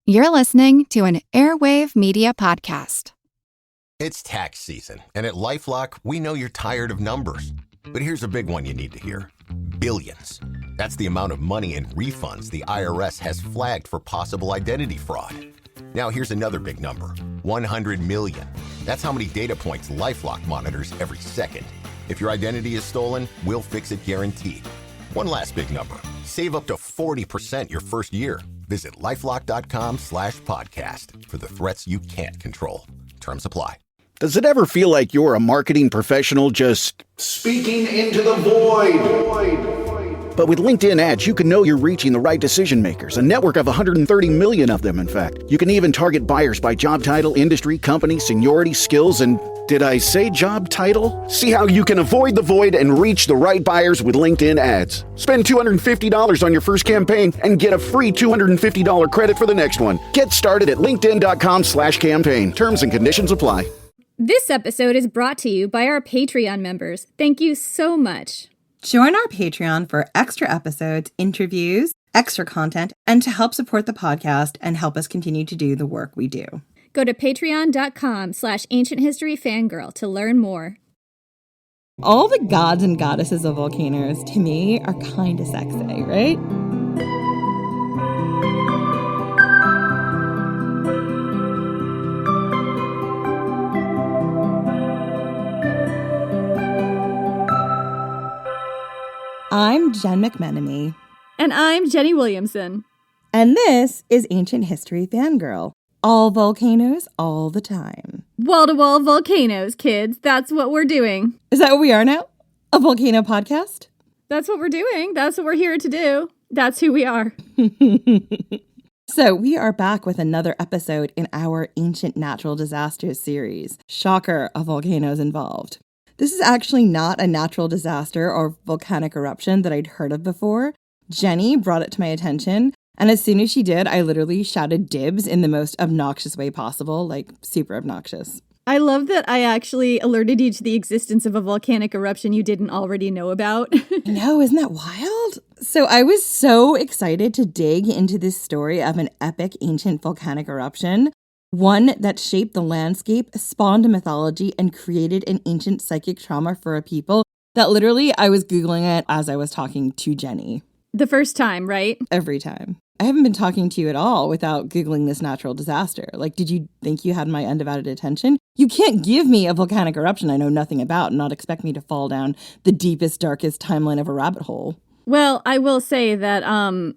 You're listening to an Airwave Media Podcast. It's tax season, and at LifeLock, we know you're tired of numbers. But here's a big one you need to hear. Billions. That's the amount of money in refunds the IRS has flagged for possible identity fraud. Now here's another big number. 100 million. That's how many data points LifeLock monitors every second. If your identity is stolen, we'll fix it guaranteed. One last big number. Save up to 40% your first year. Visit lifelock.com/podcast for the threats you can't control. Terms apply. Does it ever feel like you're a marketing professional just speaking into the void? But with LinkedIn ads, you can know you're reaching the right decision makers, a network of 130 million of them, in fact. You can even target buyers by job title, industry, company, seniority, skills, and did I say job title? See how you can avoid the void and reach the right buyers with LinkedIn ads. Spend $250 on your first campaign and get a free $250 credit for the next one. Get started at linkedin.com/campaign. Terms and conditions apply. This episode is brought to you by our Patreon members. Thank you so much. Join our Patreon for extra episodes, interviews, extra content, and to help support the podcast and help us continue to do the work we do. Go to patreon.com/ancienthistoryfangirl to learn more. All the gods and goddesses of volcanoes, to me, are kind of sexy, right? I'm Jen McMenemy. And I'm Jenny Williamson. And this is Ancient History Fangirl. All volcanoes, all the time. Wall-to-wall volcanoes, kids. That's what we're doing. Is that what we are now? A volcano podcast? That's what we're doing. That's what we're here to do. That's who we are. So we are back with another episode in our Ancient Natural Disasters series. Shocker, a volcano's involved. This is actually not a natural disaster or volcanic eruption that I'd heard of before. Jenny brought it to my attention, and as soon as she did, I literally shouted dibs in the most obnoxious way possible, like super obnoxious. I love that I actually alerted you to the existence of a volcanic eruption you didn't already know about. No, isn't that wild? So I was so excited to dig into this story of an epic ancient volcanic eruption. One that shaped the landscape, spawned a mythology, and created an ancient psychic trauma for a people that literally I was Googling it as I was talking to Jenny. The first time, right? Every time. I haven't been talking to you at all without Googling this natural disaster. Like, did you think you had my undivided attention? You can't give me a volcanic eruption I know nothing about and not expect me to fall down the deepest, darkest timeline of a rabbit hole. Well, I will say that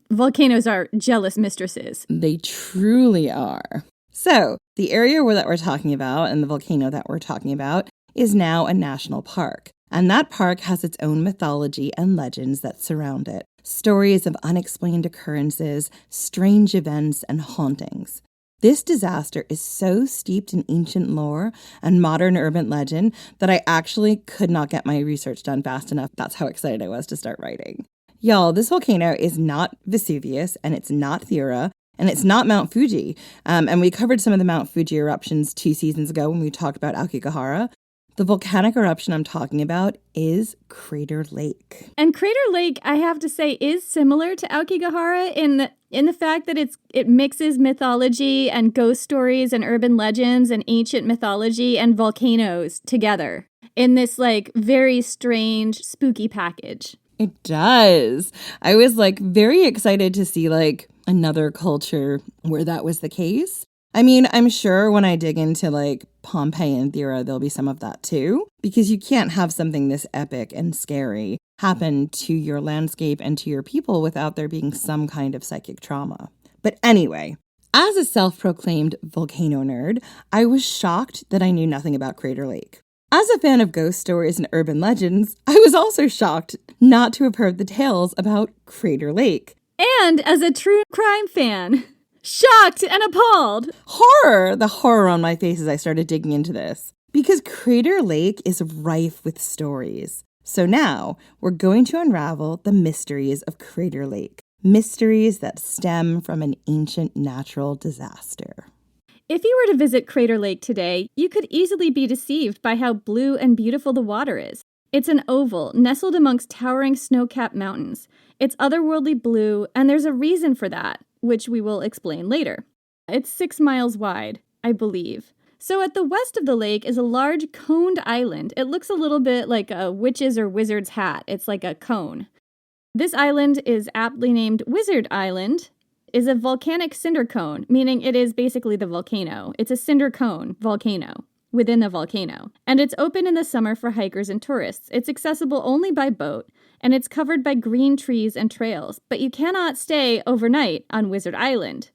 volcanoes are jealous mistresses. They truly are. So, the area that we're talking about and the volcano that we're talking about is now a national park. And that park has its own mythology and legends that surround it. Stories of unexplained occurrences, strange events, and hauntings. This disaster is so steeped in ancient lore and modern urban legend that I actually could not get my research done fast enough. That's how excited I was to start writing. Y'all, this volcano is not Vesuvius, and it's not Thera, and it's not Mount Fuji. And we covered some of the Mount Fuji eruptions 2 seasons ago when we talked about Aokigahara. The volcanic eruption I'm talking about is Crater Lake. And Crater Lake, I have to say, is similar to Aokigahara in the fact that it mixes mythology and ghost stories and urban legends and ancient mythology and volcanoes together in this like very strange, spooky package. It does. I was like very excited to see like another culture where that was the case. I mean, I'm sure when I dig into like Pompeii and Thera, there'll be some of that too, because you can't have something this epic and scary happen to your landscape and to your people without there being some kind of psychic trauma. But anyway, as a self-proclaimed volcano nerd, I was shocked that I knew nothing about Crater Lake. As a fan of ghost stories and urban legends, I was also shocked not to have heard the tales about Crater Lake. And as a true crime fan, shocked and appalled. Horror! The horror on my face as I started digging into this. Because Crater Lake is rife with stories. So now, we're going to unravel the mysteries of Crater Lake. Mysteries that stem from an ancient natural disaster. If you were to visit Crater Lake today, you could easily be deceived by how blue and beautiful the water is. It's an oval, nestled amongst towering snow-capped mountains. It's otherworldly blue, and there's a reason for that, which we will explain later. It's 6 miles wide, I believe. So at the west of the lake is a large coned island. It looks a little bit like a witch's or wizard's hat. It's like a cone. This island is aptly named Wizard Island, is a volcanic cinder cone, meaning it is basically the volcano. It's a cinder cone volcano within the volcano. And it's open in the summer for hikers and tourists. It's accessible only by boat, and it's covered by green trees and trails. But you cannot stay overnight on Wizard Island.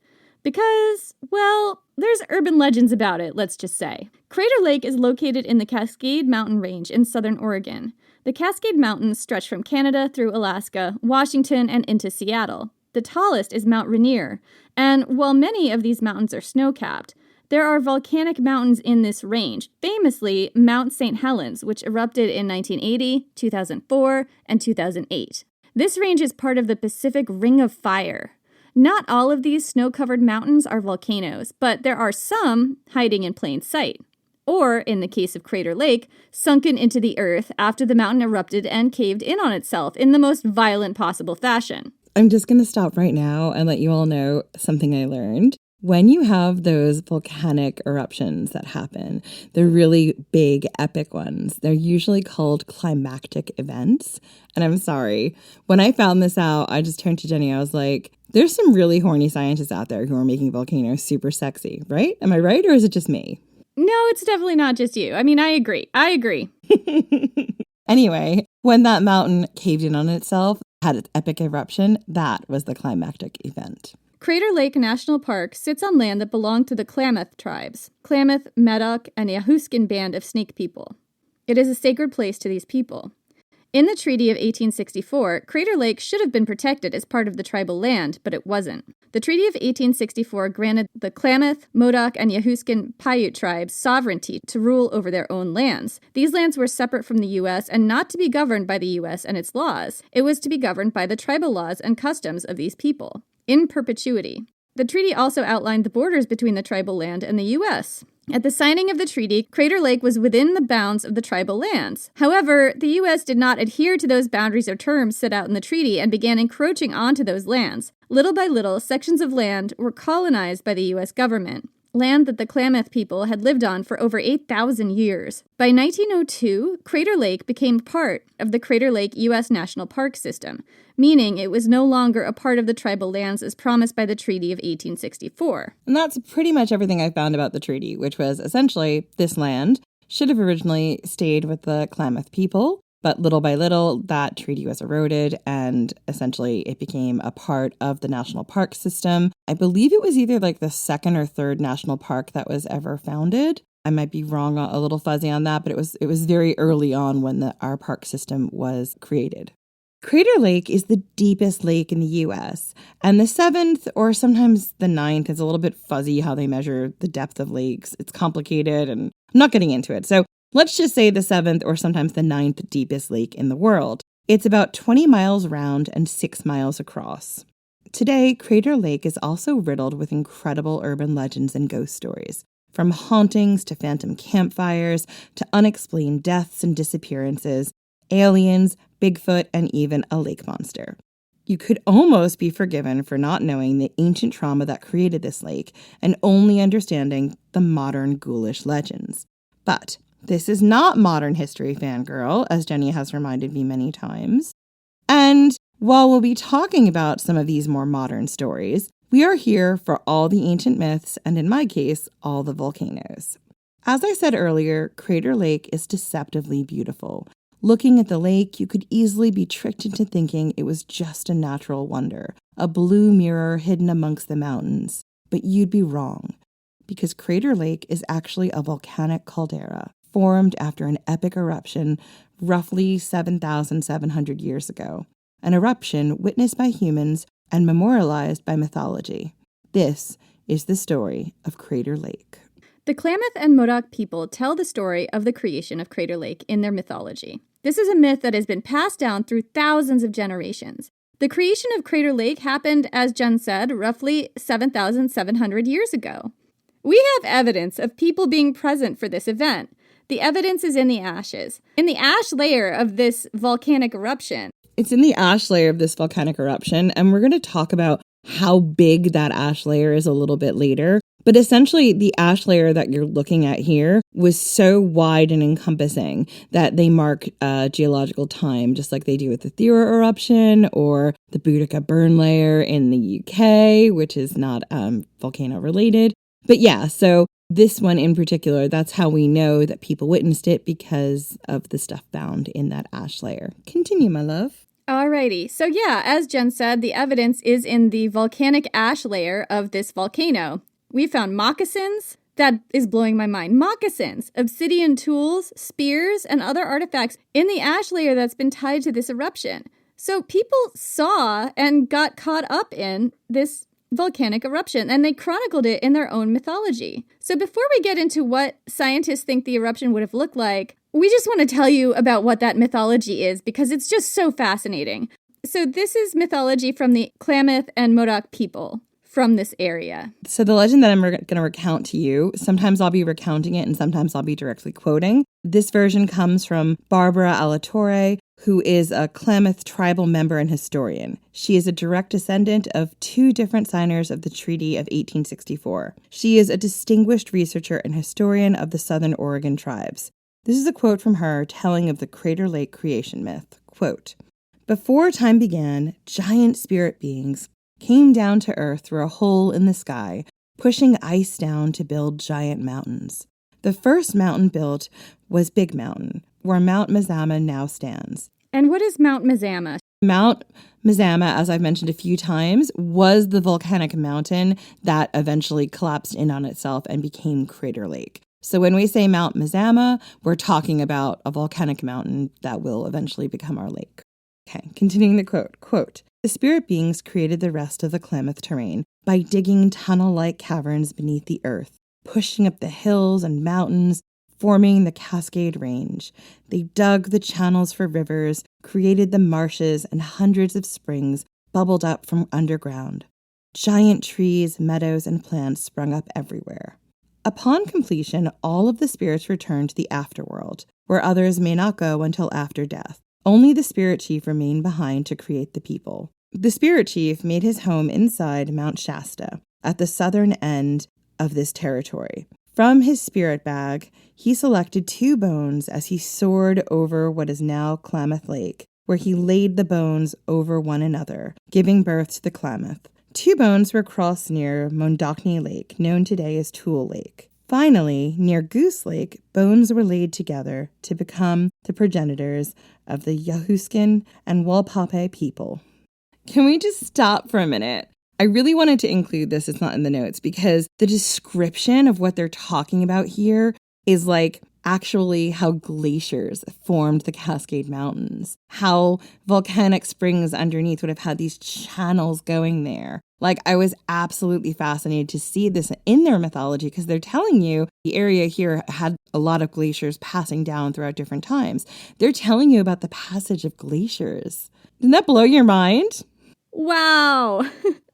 Because, well, there's urban legends about it, let's just say. Crater Lake is located in the Cascade Mountain range in southern Oregon. The Cascade Mountains stretch from Canada through Alaska, Washington, and into Seattle. The tallest is Mount Rainier, and while many of these mountains are snow-capped, there are volcanic mountains in this range, famously Mount St. Helens, which erupted in 1980, 2004, and 2008. This range is part of the Pacific Ring of Fire. Not all of these snow-covered mountains are volcanoes, but there are some hiding in plain sight. Or, in the case of Crater Lake, sunken into the earth after the mountain erupted and caved in on itself in the most violent possible fashion. I'm just going to stop right now and let you all know something I learned. When you have those volcanic eruptions that happen, the really big, epic ones, they're usually called climactic events. And I'm sorry, when I found this out, I just turned to Jenny. I was like, there's some really horny scientists out there who are making volcanoes super sexy, right? Am I right, or is it just me? No, it's definitely not just you. I mean, I agree. Anyway, when that mountain caved in on itself, had its epic eruption, that was the climactic event. Crater Lake National Park sits on land that belonged to the Klamath tribes, Klamath, Medoc, and Yahuskin band of Snake people. It is a sacred place to these people. In the Treaty of 1864, Crater Lake should have been protected as part of the tribal land, but it wasn't. The Treaty of 1864 granted the Klamath, Modoc, and Yahuskin Paiute tribes sovereignty to rule over their own lands. These lands were separate from the U.S. and not to be governed by the U.S. and its laws. It was to be governed by the tribal laws and customs of these people, in perpetuity. The treaty also outlined the borders between the tribal land and the U.S. At the signing of the treaty, Crater Lake was within the bounds of the tribal lands. However, the U.S. did not adhere to those boundaries or terms set out in the treaty and began encroaching onto those lands. Little by little, sections of land were colonized by the U.S. government, land that the Klamath people had lived on for over 8,000 years. By 1902, Crater Lake became part of the Crater Lake U.S. National Park System, meaning it was no longer a part of the tribal lands as promised by the Treaty of 1864. And that's pretty much everything I found about the treaty, which was essentially this land should have originally stayed with the Klamath people, but little by little, that treaty was eroded, and essentially it became a part of the national park system. I believe it was either like the second or third national park that was ever founded. I might be wrong, a little fuzzy on that, but it was very early on when our park system was created. Crater Lake is the deepest lake in the U.S., and the 7th, or sometimes the 9th, is a little bit fuzzy how they measure the depth of lakes. It's complicated, and I'm not getting into it. So let's just say the 7th, or sometimes the 9th deepest lake in the world. It's about 20 miles round and 6 miles across. Today, Crater Lake is also riddled with incredible urban legends and ghost stories, from hauntings to phantom campfires to unexplained deaths and disappearances, aliens, Bigfoot, and even a lake monster. You could almost be forgiven for not knowing the ancient trauma that created this lake and only understanding the modern ghoulish legends. But this is not modern history, fangirl, as Jenny has reminded me many times. And while we'll be talking about some of these more modern stories, we are here for all the ancient myths and, in my case, all the volcanoes. As I said earlier, Crater Lake is deceptively beautiful. Looking at the lake, you could easily be tricked into thinking it was just a natural wonder, a blue mirror hidden amongst the mountains. But you'd be wrong, because Crater Lake is actually a volcanic caldera, formed after an epic eruption roughly 7,700 years ago, an eruption witnessed by humans and memorialized by mythology. This is the story of Crater Lake. The Klamath and Modoc people tell the story of the creation of Crater Lake in their mythology. This is a myth that has been passed down through thousands of generations. The creation of Crater Lake happened, as Jen said, roughly 7,700 years ago. We have evidence of people being present for this event. The evidence is in the ashes. In the ash layer of this volcanic eruption. It's in the ash layer of this volcanic eruption, and we're going to talk about how big that ash layer is a little bit later. But essentially, the ash layer that you're looking at here was so wide and encompassing that they mark geological time, just like they do with the Thera eruption or the Boudica burn layer in the UK, which is not volcano related. But yeah, so this one in particular, that's how we know that people witnessed it, because of the stuff found in that ash layer. Continue, my love. Alrighty. So yeah, as Jen said, the evidence is in the volcanic ash layer of this volcano. We found moccasins. That is blowing my mind. Moccasins, obsidian tools, spears, and other artifacts in the ash layer that's been tied to this eruption. So people saw and got caught up in this volcanic eruption, and they chronicled it in their own mythology. So before we get into what scientists think the eruption would have looked like, we just want to tell you about what that mythology is, because it's just so fascinating. So this is mythology from the Klamath and Modoc people from this area. So the legend that I'm going to recount to you, sometimes I'll be recounting it and sometimes I'll be directly quoting. This version comes from Barbara Alatorre, who is a Klamath tribal member and historian. She is a direct descendant of 2 different signers of the Treaty of 1864. She is a distinguished researcher and historian of the Southern Oregon tribes. This is a quote from her telling of the Crater Lake creation myth. Quote, "Before time began, giant spirit beings came down to earth through a hole in the sky, pushing ice down to build giant mountains. The first mountain built was Big Mountain, where Mount Mazama now stands." And what is Mount Mazama? Mount Mazama, as I've mentioned a few times, was the volcanic mountain that eventually collapsed in on itself and became Crater Lake. So when we say Mount Mazama, we're talking about a volcanic mountain that will eventually become our lake. Okay, continuing the quote. Quote, "The spirit beings created the rest of the Klamath terrain by digging tunnel-like caverns beneath the earth, pushing up the hills and mountains, forming the Cascade Range. They dug the channels for rivers, created the marshes, and hundreds of springs bubbled up from underground. Giant trees, meadows, and plants sprung up everywhere. Upon completion, all of the spirits return to the afterworld, where others may not go until after death. Only the spirit chief remained behind to create the people. The spirit chief made his home inside Mount Shasta, at the southern end of this territory. From his spirit bag, he selected 2 bones as he soared over what is now Klamath Lake, where he laid the bones over one another, giving birth to the Klamath. 2 bones were crossed near Mondocney Lake, known today as Toole Lake. Finally, near Goose Lake, bones were laid together to become the progenitors of the Yahuskin and Walpape people." Can we just stop for a minute? I really wanted to include this, it's not in the notes, because the description of what they're talking about here is like actually how glaciers formed the Cascade Mountains, how volcanic springs underneath would have had these channels going there. Like, I was absolutely fascinated to see this in their mythology, because they're telling you the area here had a lot of glaciers passing down throughout different times. They're telling you about the passage of glaciers. Didn't that blow your mind? Wow,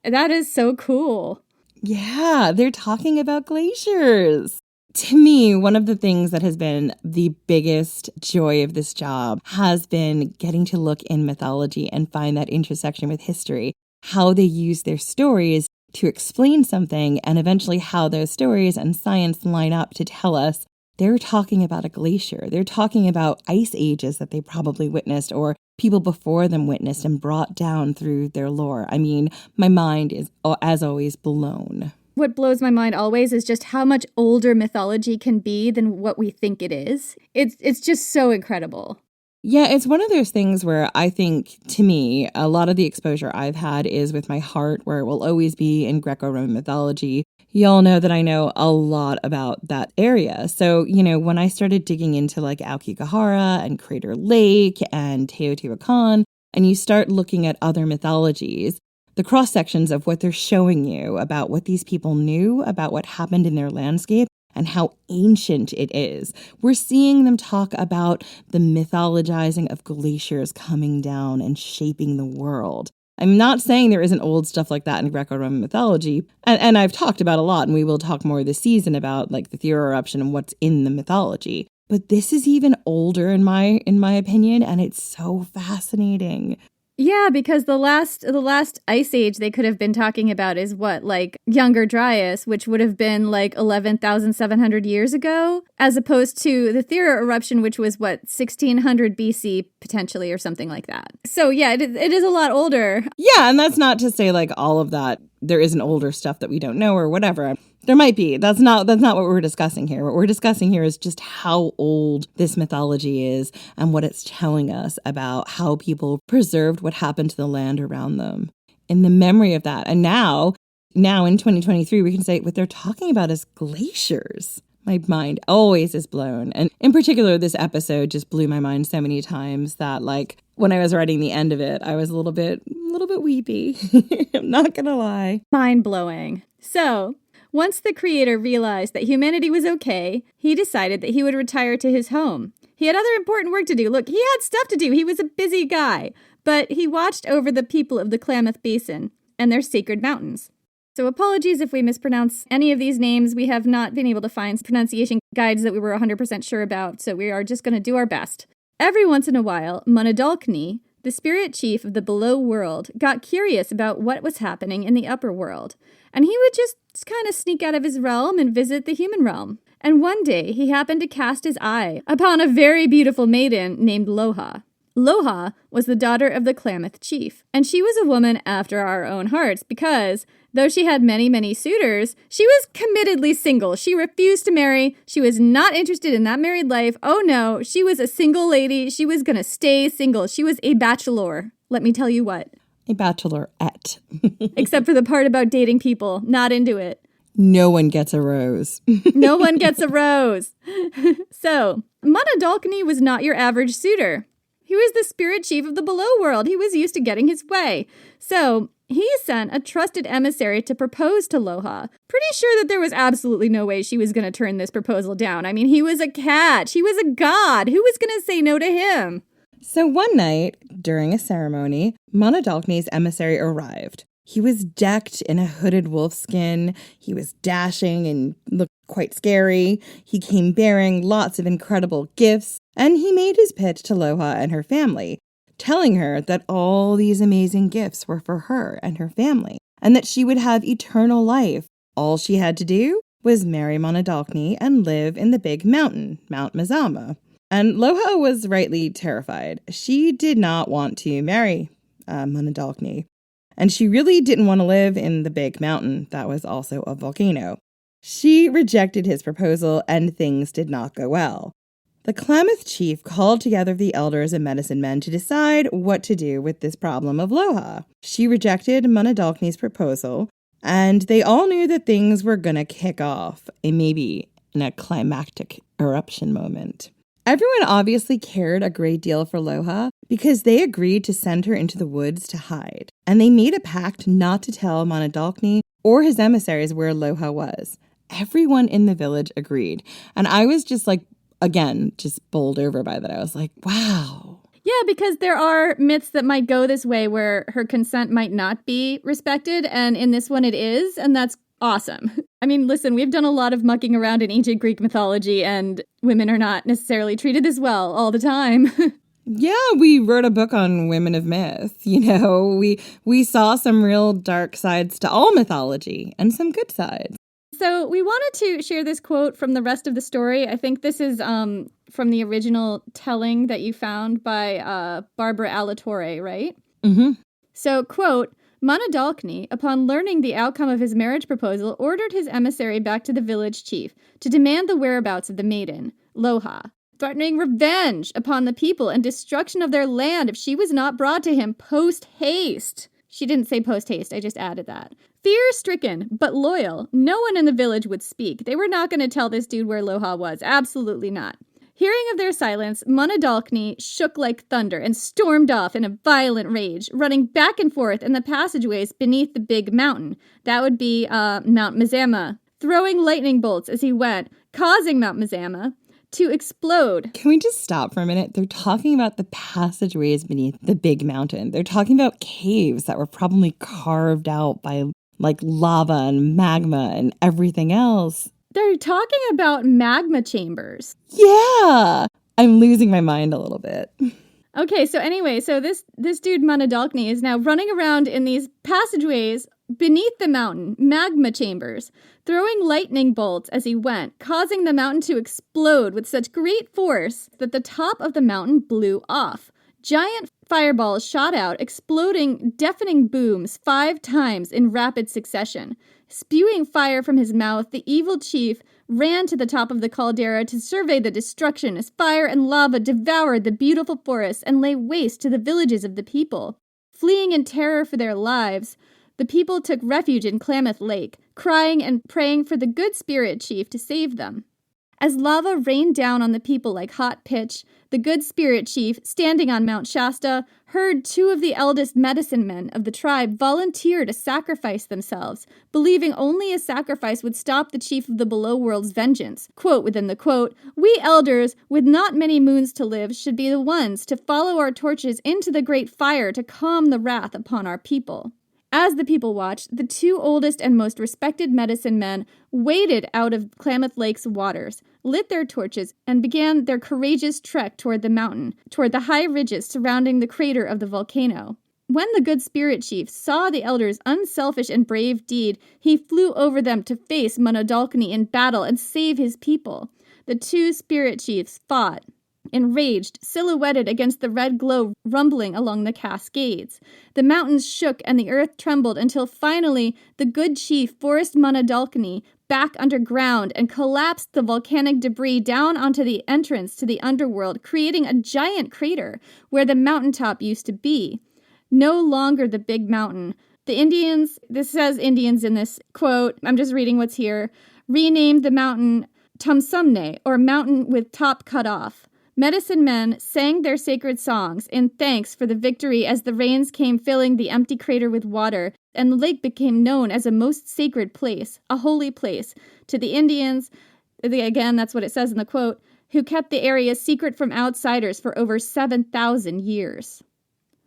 that is so cool. Yeah, they're talking about glaciers. To me, one of the things that has been the biggest joy of this job has been getting to look in mythology and find that intersection with history, how they use their stories to explain something, and eventually how those stories and science line up to tell us they're talking about a glacier. They're talking about ice ages that they probably witnessed, or people before them witnessed and brought down through their lore. I mean, my mind is, as always, blown. What blows my mind always is just how much older mythology can be than what we think it is. It's just so incredible. Yeah, it's one of those things where I think, to me, a lot of the exposure I've had is with my heart, where it will always be in Greco-Roman mythology. Y'all know that I know a lot about that area. So, when I started digging into like Aokigahara and Crater Lake and Teotihuacan, and you start looking at other mythologies, the cross-sections of what they're showing you about what these people knew about what happened in their landscape and how ancient it is. We're seeing them talk about the mythologizing of glaciers coming down and shaping the world. I'm not saying there isn't old stuff like that in Greco-Roman mythology, and I've talked about a lot, and we will talk more this season about like the Thera eruption and what's in the mythology. But this is even older in my opinion, and it's so fascinating. Yeah, because the last ice age they could have been talking about is what, like Younger Dryas, which would have been like 11,700 years ago, as opposed to the Thera eruption, which was what, 1600 BC potentially or something like that. So yeah, it is a lot older. Yeah, and that's not to say like all of that there isn't older stuff that we don't know or whatever. There might be. That's not what we're discussing here. What we're discussing here is just how old this mythology is and what it's telling us about how people preserved what happened to the land around them in the memory of that. And now in 2023, we can say what they're talking about is glaciers. My mind always is blown. And in particular, this episode just blew my mind so many times that, like, when I was writing the end of it, I was a little bit weepy. I'm not gonna lie. Mind-blowing. So, once the creator realized that humanity was okay, he decided that he would retire to his home. He had other important work to do. Look, he had stuff to do. He was a busy guy. But he watched over the people of the Klamath Basin and their sacred mountains. So apologies if we mispronounce any of these names. We have not been able to find pronunciation guides that we were 100% sure about, so we are just going to do our best. Every once in a while, Monadolkni, the spirit chief of the below world, got curious about what was happening in the upper world, and he would just kind of sneak out of his realm and visit the human realm. And one day, he happened to cast his eye upon a very beautiful maiden named Loha. Loha was the daughter of the Klamath chief, and she was a woman after our own hearts because, though she had many, many suitors, she was committedly single. She refused to marry. She was not interested in that married life. Oh no, she was a single lady. She was going to stay single. She was a bachelor. Let me tell you what. A bachelorette. Except for the part about dating people. Not into it. No one gets a rose. No one gets a rose. So, Monadolkni was not your average suitor. He was the spirit chief of the below world. He was used to getting his way. So, he sent a trusted emissary to propose to Loha. Pretty sure that there was absolutely no way she was going to turn this proposal down. I mean, he was a cat. He was a god. Who was going to say no to him? So one night, during a ceremony, Monadolkni's emissary arrived. He was decked in a hooded wolf skin. He was dashing and looked quite scary. He came bearing lots of incredible gifts, and he made his pitch to Loha and her family, telling her that all these amazing gifts were for her and her family, and that she would have eternal life. All she had to do was marry Monadolkni and live in the big mountain, Mount Mazama. And Loha was rightly terrified. She did not want to marry Monadolkni, and she really didn't want to live in the big mountain that was also a volcano. She rejected his proposal, and things did not go well. The Klamath chief called together the elders and medicine men to decide what to do with this problem of Loha. She rejected Monadolkni's proposal, and they all knew that things were going to kick off, maybe in a climactic eruption moment. Everyone obviously cared a great deal for Loha because they agreed to send her into the woods to hide, and they made a pact not to tell Monadolkni or his emissaries where Loha was. Everyone in the village agreed, and I was just like, again, just bowled over by that. I was like, wow. Yeah, because there are myths that might go this way where her consent might not be respected, and in this one it is, and that's awesome. I mean, listen, we've done a lot of mucking around in ancient Greek mythology, and women are not necessarily treated this well all the time. Yeah, we wrote a book on women of myth. You know, we saw some real dark sides to all mythology and some good sides. So we wanted to share this quote from the rest of the story. I think this is from the original telling that you found by Barbara Alatorre, right? Mm-hmm. So, quote, Monadolkni, upon learning the outcome of his marriage proposal, ordered his emissary back to the village chief to demand the whereabouts of the maiden, Loha, threatening revenge upon the people and destruction of their land if she was not brought to him post-haste. She didn't say post-haste, I just added that. Fear-stricken, but loyal, no one in the village would speak. They were not going to tell this dude where Loha was. Absolutely not. Hearing of their silence, Monadolkni shook like thunder and stormed off in a violent rage, running back and forth in the passageways beneath the big mountain. That would be Mount Mazama, throwing lightning bolts as he went, causing Mount Mazama to explode. Can we just stop for a minute? They're talking about the passageways beneath the big mountain. They're talking about caves that were probably carved out by like lava and magma and everything else. They're talking about magma chambers. Yeah. I'm losing my mind a little bit. Okay, so anyway, this dude Monadalkni is now running around in these passageways beneath the mountain, magma chambers, throwing lightning bolts as he went, causing the mountain to explode with such great force that the top of the mountain blew off. Giant fireballs shot out, exploding deafening booms 5 times in rapid succession. Spewing fire from his mouth, the evil chief ran to the top of the caldera to survey the destruction as fire and lava devoured the beautiful forest and lay waste to the villages of the people. Fleeing in terror for their lives, the people took refuge in Klamath Lake, crying and praying for the good spirit chief to save them. As lava rained down on the people like hot pitch, the good spirit chief, standing on Mount Shasta, heard 2 of the eldest medicine men of the tribe volunteer to sacrifice themselves, believing only a sacrifice would stop the chief of the below world's vengeance. Quote within the quote, "We elders, with not many moons to live, should be the ones to follow our torches into the great fire to calm the wrath upon our people." As the people watched, the 2 oldest and most respected medicine men waded out of Klamath Lake's waters, lit their torches, and began their courageous trek toward the mountain, toward the high ridges surrounding the crater of the volcano. When the good spirit chief saw the elders' unselfish and brave deed, he flew over them to face Monadalkni in battle and save his people. The 2 spirit chiefs fought. Enraged, silhouetted against the red glow rumbling along the Cascades. The mountains shook and the earth trembled until finally the good chief forced Monadalkni back underground and collapsed the volcanic debris down onto the entrance to the underworld, creating a giant crater where the mountaintop used to be. No longer the big mountain. The Indians, this says Indians in this quote, I'm just reading what's here, renamed the mountain Tumsumne, or mountain with top cut off. Medicine men sang their sacred songs in thanks for the victory as the rains came filling the empty crater with water, and the lake became known as a most sacred place, a holy place, to the Indians, again, that's what it says in the quote, who kept the area secret from outsiders for over 7,000 years.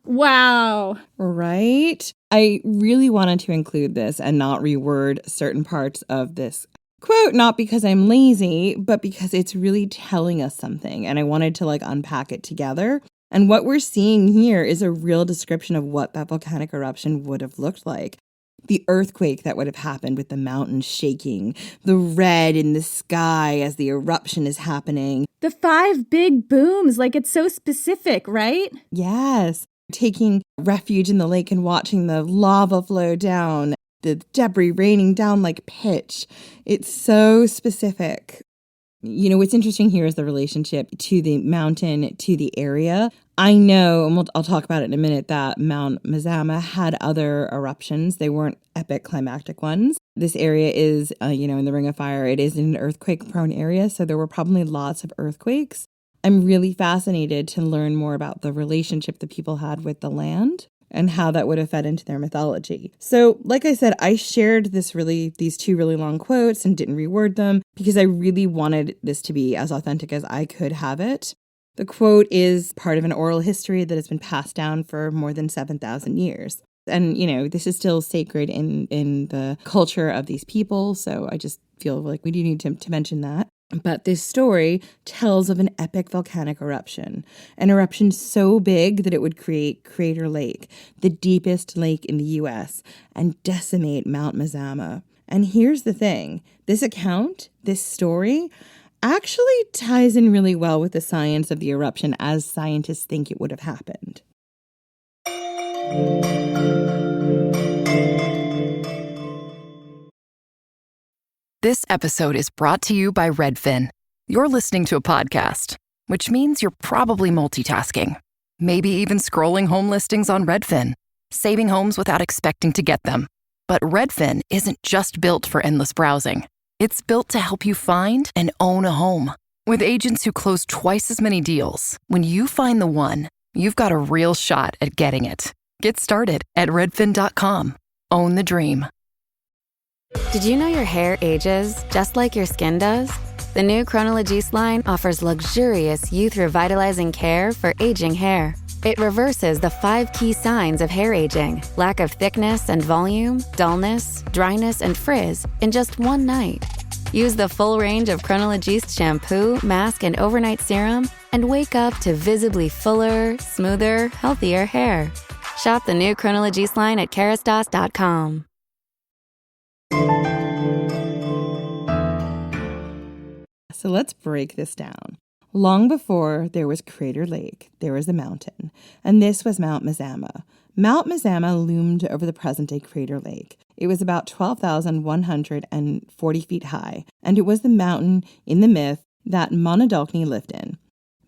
Wow. Right? I really wanted to include this and not reword certain parts of this quote, not because I'm lazy, but because it's really telling us something. And I wanted to unpack it together. And what we're seeing here is a real description of what that volcanic eruption would have looked like. The earthquake that would have happened with the mountains shaking, the red in the sky as the eruption is happening. The 5 big booms, it's so specific, right? Yes. Taking refuge in the lake and watching the lava flow down. The debris raining down like pitch. It's so specific. What's interesting here is the relationship to the mountain, to the area. I know, and I'll talk about it in a minute, that Mount Mazama had other eruptions. They weren't epic climactic ones. This area is, in the Ring of Fire, it is an earthquake-prone area, so there were probably lots of earthquakes. I'm really fascinated to learn more about the relationship the people had with the land and how that would have fed into their mythology. So, like I said, I shared these 2 really long quotes and didn't reword them because I really wanted this to be as authentic as I could have it. The quote is part of an oral history that has been passed down for more than 7,000 years. And, this is still sacred in the culture of these people, so I just feel like we do need to mention that. But this story tells of an epic volcanic eruption, an eruption so big that it would create Crater Lake, the deepest lake in the U.S., and decimate Mount Mazama. And here's the thing, this account, this story, actually ties in really well with the science of the eruption as scientists think it would have happened. This episode is brought to you by Redfin. You're listening to a podcast, which means you're probably multitasking. Maybe even scrolling home listings on Redfin, saving homes without expecting to get them. But Redfin isn't just built for endless browsing. It's built to help you find and own a home. With agents who close twice as many deals, when you find the one, you've got a real shot at getting it. Get started at redfin.com. Own the dream. Did you know your hair ages just like your skin does? The new Chronologies line offers luxurious youth revitalizing care for aging hair. It reverses the 5 key signs of hair aging: lack of thickness and volume, dullness, dryness, and frizz in just one night. Use the full range of Chronologiste shampoo, mask, and overnight serum, and wake up to visibly fuller, smoother, healthier hair. Shop the new Chronologiste line at Kerastase.com. So let's break this down. Long before there was Crater Lake, there was a mountain, and this was Mount Mazama. Mount Mazama loomed over the present-day Crater Lake. It was about 12,140 feet high, and it was the mountain in the myth that Monadolkni lived in.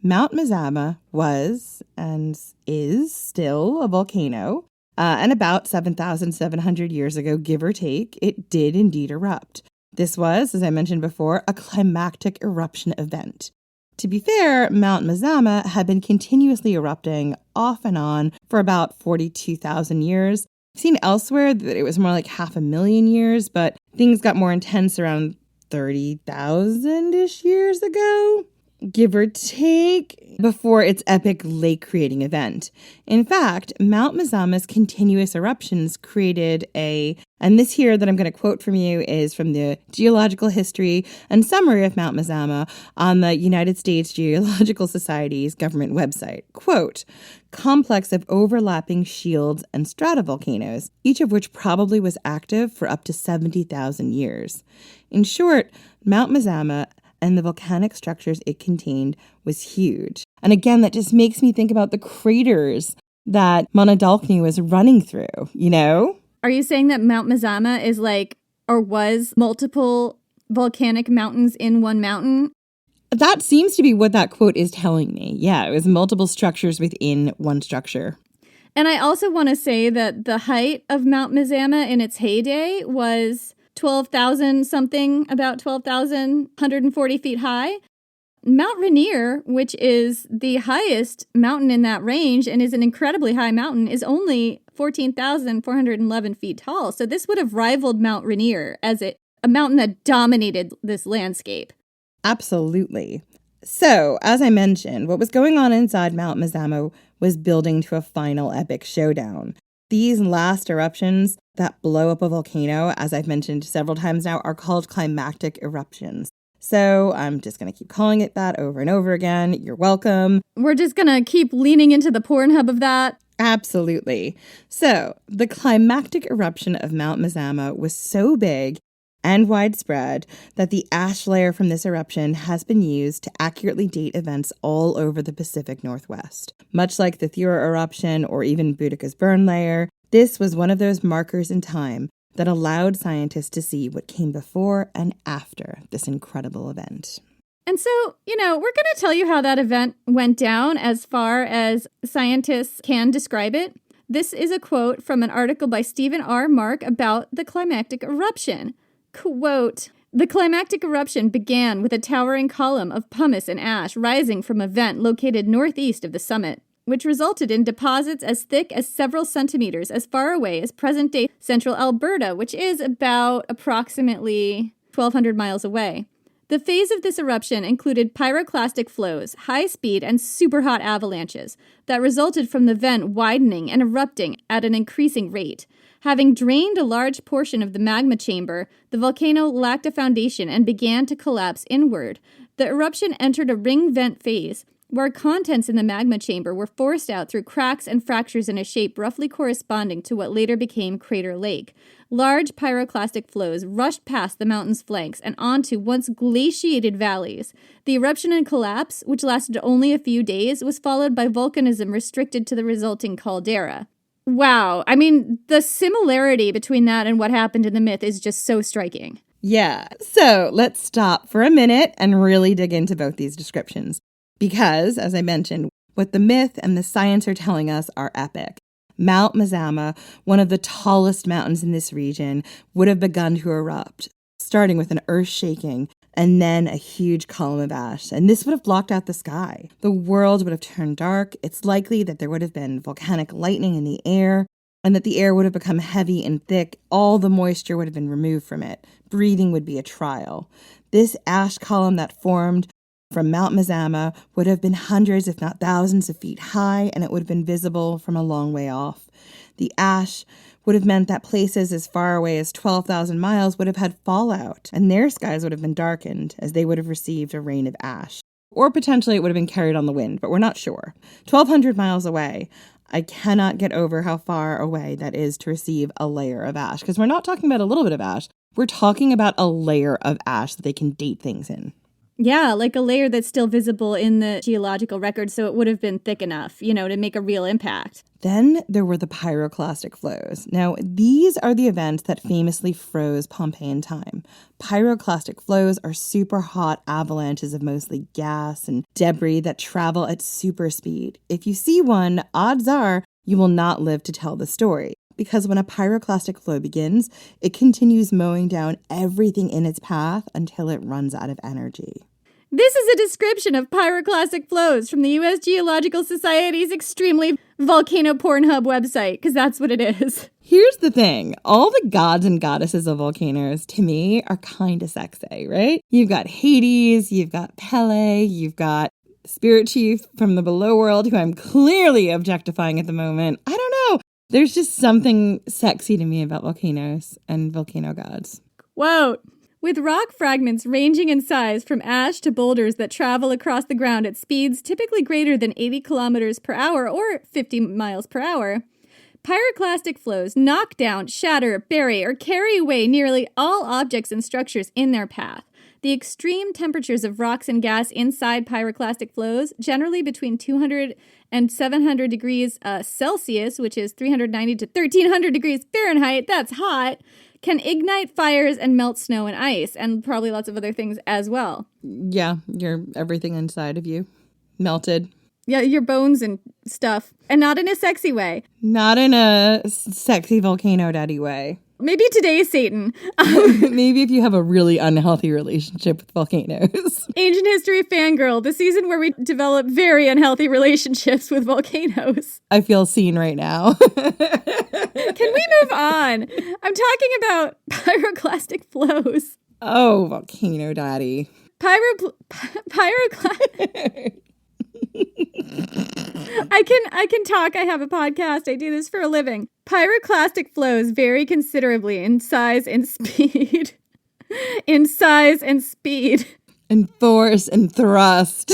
Mount Mazama was, and is still, a volcano, and about 7,700 years ago, give or take, it did indeed erupt. This was, as I mentioned before, a climactic eruption event. To be fair, Mount Mazama had been continuously erupting off and on for about 42,000 years. I've seen elsewhere that it was more like 500,000 years, but things got more intense around 30,000-ish years ago, give or take, before its epic lake-creating event. In fact, Mount Mazama's continuous eruptions created and this here that I'm going to quote from you is from the Geological History and Summary of Mount Mazama on the United States Geological Society's government website. Quote, complex of overlapping shields and stratovolcanoes, each of which probably was active for up to 70,000 years. In short, Mount Mazama and the volcanic structures it contained was huge. And again, that just makes me think about the craters that Monadolkni was running through, you know? Are you saying that Mount Mazama is like, or was multiple volcanic mountains in one mountain? That seems to be what that quote is telling me. Yeah, it was multiple structures within one structure. And I also want to say that the height of Mount Mazama in its heyday was 12,000 something, about 12,140 feet high. Mount Rainier, which is the highest mountain in that range and is an incredibly high mountain, is only 14,411 feet tall. So this would have rivaled Mount Rainier as a mountain that dominated this landscape. Absolutely. So, as I mentioned, what was going on inside Mount Mazama was building to a final epic showdown. These last eruptions that blow up a volcano, as I've mentioned several times now, are called climactic eruptions. So I'm just going to keep calling it that over and over again. You're welcome. We're just going to keep leaning into the Pornhub of that. Absolutely. So the climactic eruption of Mount Mazama was so big and widespread that the ash layer from this eruption has been used to accurately date events all over the Pacific Northwest. Much like the Thura eruption or even Boudica's burn layer, this was one of those markers in time that allowed scientists to see what came before and after this incredible event. And so, we're going to tell you how that event went down as far as scientists can describe it. This is a quote from an article by Stephen R. Mark about the climactic eruption. Quote, the climactic eruption began with a towering column of pumice and ash rising from a vent located northeast of the summit, which resulted in deposits as thick as several centimeters as far away as present-day central Alberta, which is about approximately 1,200 miles away. The phase of this eruption included pyroclastic flows, high-speed and super-hot avalanches that resulted from the vent widening and erupting at an increasing rate. Having drained a large portion of the magma chamber, the volcano lacked a foundation and began to collapse inward. The eruption entered a ring vent phase, where contents in the magma chamber were forced out through cracks and fractures in a shape roughly corresponding to what later became Crater Lake. Large pyroclastic flows rushed past the mountain's flanks and onto once glaciated valleys. The eruption and collapse, which lasted only a few days, was followed by volcanism restricted to the resulting caldera. Wow, I mean, the similarity between that and what happened in the myth is just so striking. Yeah, so let's stop for a minute and really dig into both these descriptions. Because, as I mentioned, what the myth and the science are telling us are epic. Mount Mazama, one of the tallest mountains in this region, would have begun to erupt, starting with an earth shaking and then a huge column of ash. And this would have blocked out the sky. The world would have turned dark. It's likely that there would have been volcanic lightning in the air and that the air would have become heavy and thick. All the moisture would have been removed from it. Breathing would be a trial. This ash column that formed from Mount Mazama would have been hundreds, if not thousands of feet high, and it would have been visible from a long way off. The ash would have meant that places as far away as 12,000 miles would have had fallout, and their skies would have been darkened as they would have received a rain of ash. Or potentially it would have been carried on the wind, but we're not sure. 1,200 miles away. I cannot get over how far away that is to receive a layer of ash, because we're not talking about a little bit of ash. We're talking about a layer of ash that they can date things in. Yeah, like a layer that's still visible in the geological record, so it would have been thick enough, to make a real impact. Then there were the pyroclastic flows. Now, these are the events that famously froze Pompeii in time. Pyroclastic flows are super hot avalanches of mostly gas and debris that travel at super speed. If you see one, odds are you will not live to tell the story. Because when a pyroclastic flow begins, it continues mowing down everything in its path until it runs out of energy. This is a description of pyroclastic flows from the U.S. Geological Society's extremely volcano Pornhub website, because that's what it is. Here's the thing. All the gods and goddesses of volcanoes, to me, are kind of sexy, right? You've got Hades, you've got Pele, you've got Spirit Chief from the below world, who I'm clearly objectifying at the moment. I don't know. There's just something sexy to me about volcanoes and volcano gods. Quote, with rock fragments ranging in size from ash to boulders that travel across the ground at speeds typically greater than 80 kilometers per hour or 50 miles per hour, pyroclastic flows knock down, shatter, bury, or carry away nearly all objects and structures in their path. The extreme temperatures of rocks and gas inside pyroclastic flows, generally between 200 and 700 degrees Celsius, which is 390 to 1300 degrees Fahrenheit, that's hot, can ignite fires and melt snow and ice, and probably lots of other things as well. Yeah, everything inside of you melted. Yeah, your bones and stuff. And not in a sexy way. Not in a sexy volcano daddy way. Maybe today, Satan. Maybe if you have a really unhealthy relationship with volcanoes. Ancient History Fangirl, the season where we develop very unhealthy relationships with volcanoes. I feel seen right now. Can we move on? I'm talking about pyroclastic flows. Oh, volcano daddy. Pyroclastic... I can talk. I have a podcast. I do this for a living. Pyroclastic flows vary considerably in size and speed. In size and speed. In force and thrust.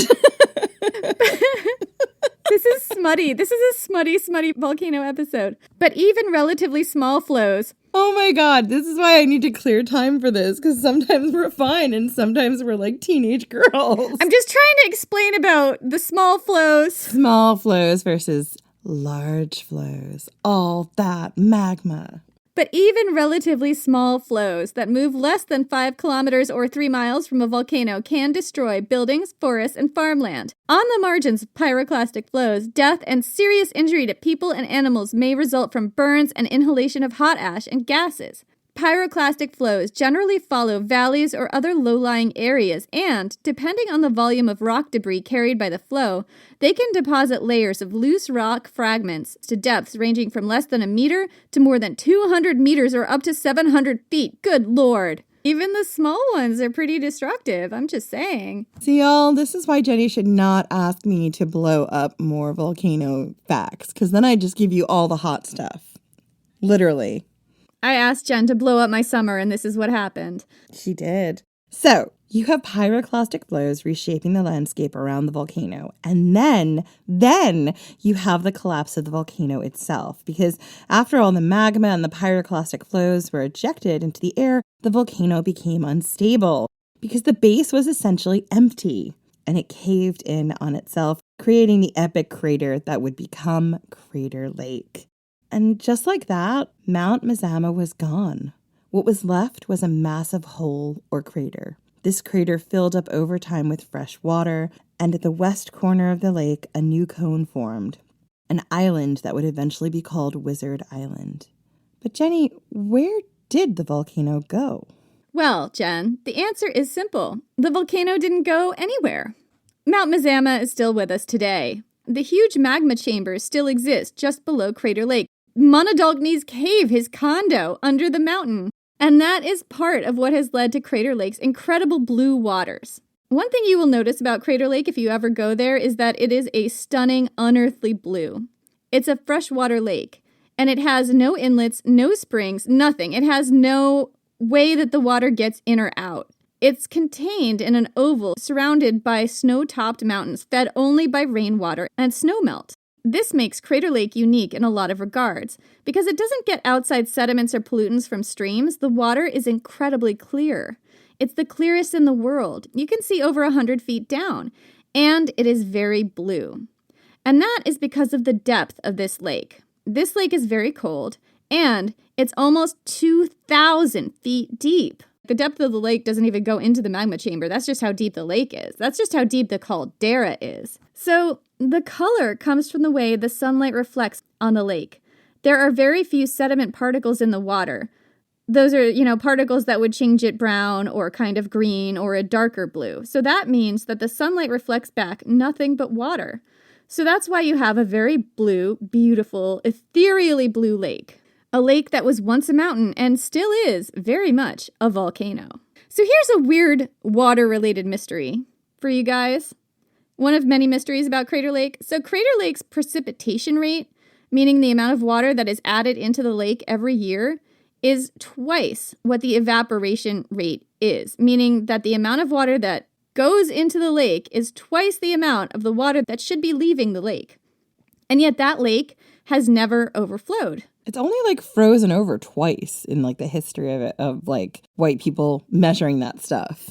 This is smutty. This is a smutty volcano episode. But even relatively small flows. Oh my God, this is why I need to clear time for this, because sometimes we're fine and sometimes we're like teenage girls. I'm just trying to explain about the small flows. Small flows versus large flows. All that magma. But even relatively small flows that move less than 5 kilometers or 3 miles from a volcano can destroy buildings, forests, and farmland. On the margins of pyroclastic flows, death and serious injury to people and animals may result from burns and inhalation of hot ash and gases. Pyroclastic flows generally follow valleys or other low-lying areas and, depending on the volume of rock debris carried by the flow, they can deposit layers of loose rock fragments to depths ranging from less than a meter to more than 200 meters or up to 700 feet. Good Lord! Even the small ones are pretty destructive, I'm just saying. See, y'all, this is why Jenny should not ask me to blow up more volcano facts, because then I just give you all the hot stuff. Literally. I asked Jen to blow up my summer, and this is what happened. She did. So, you have pyroclastic flows reshaping the landscape around the volcano. And then you have the collapse of the volcano itself. Because after all the magma and the pyroclastic flows were ejected into the air, the volcano became unstable. Because the base was essentially empty. And it caved in on itself, creating the epic crater that would become Crater Lake. And just like that, Mount Mazama was gone. What was left was a massive hole or crater. This crater filled up over time with fresh water, and at the west corner of the lake, a new cone formed, an island that would eventually be called Wizard Island. But Jenny, where did the volcano go? Well, Jen, the answer is simple. The volcano didn't go anywhere. Mount Mazama is still with us today. The huge magma chambers still exist just below Crater Lake. Monadolkne's cave, his condo, under the mountain. And that is part of what has led to Crater Lake's incredible blue waters. One thing you will notice about Crater Lake if you ever go there is that it is a stunning, unearthly blue. It's a freshwater lake. And it has no inlets, no springs, nothing. It has no way that the water gets in or out. It's contained in an oval surrounded by snow-topped mountains fed only by rainwater and snowmelt. This makes Crater Lake unique in a lot of regards. Because it doesn't get outside sediments or pollutants from streams, the water is incredibly clear. It's the clearest in the world. You can see over 100 feet down. And it is very blue. And that is because of the depth of this lake. This lake is very cold, and it's almost 2,000 feet deep. The depth of the lake doesn't even go into the magma chamber. That's just how deep the lake is. That's just how deep the caldera is. So the color comes from the way the sunlight reflects on the lake. There are very few sediment particles in the water. Those are, particles that would change it brown or kind of green or a darker blue. So that means that the sunlight reflects back nothing but water. So that's why you have a very blue, beautiful, ethereally blue lake. A lake that was once a mountain and still is very much a volcano. So here's a weird water-related mystery for you guys. One of many mysteries about Crater Lake. So Crater Lake's precipitation rate, meaning the amount of water that is added into the lake every year, is twice what the evaporation rate is, meaning that the amount of water that goes into the lake is twice the amount of the water that should be leaving the lake. And yet that lake has never overflowed. It's only frozen over twice in the history of it, of white people measuring that stuff.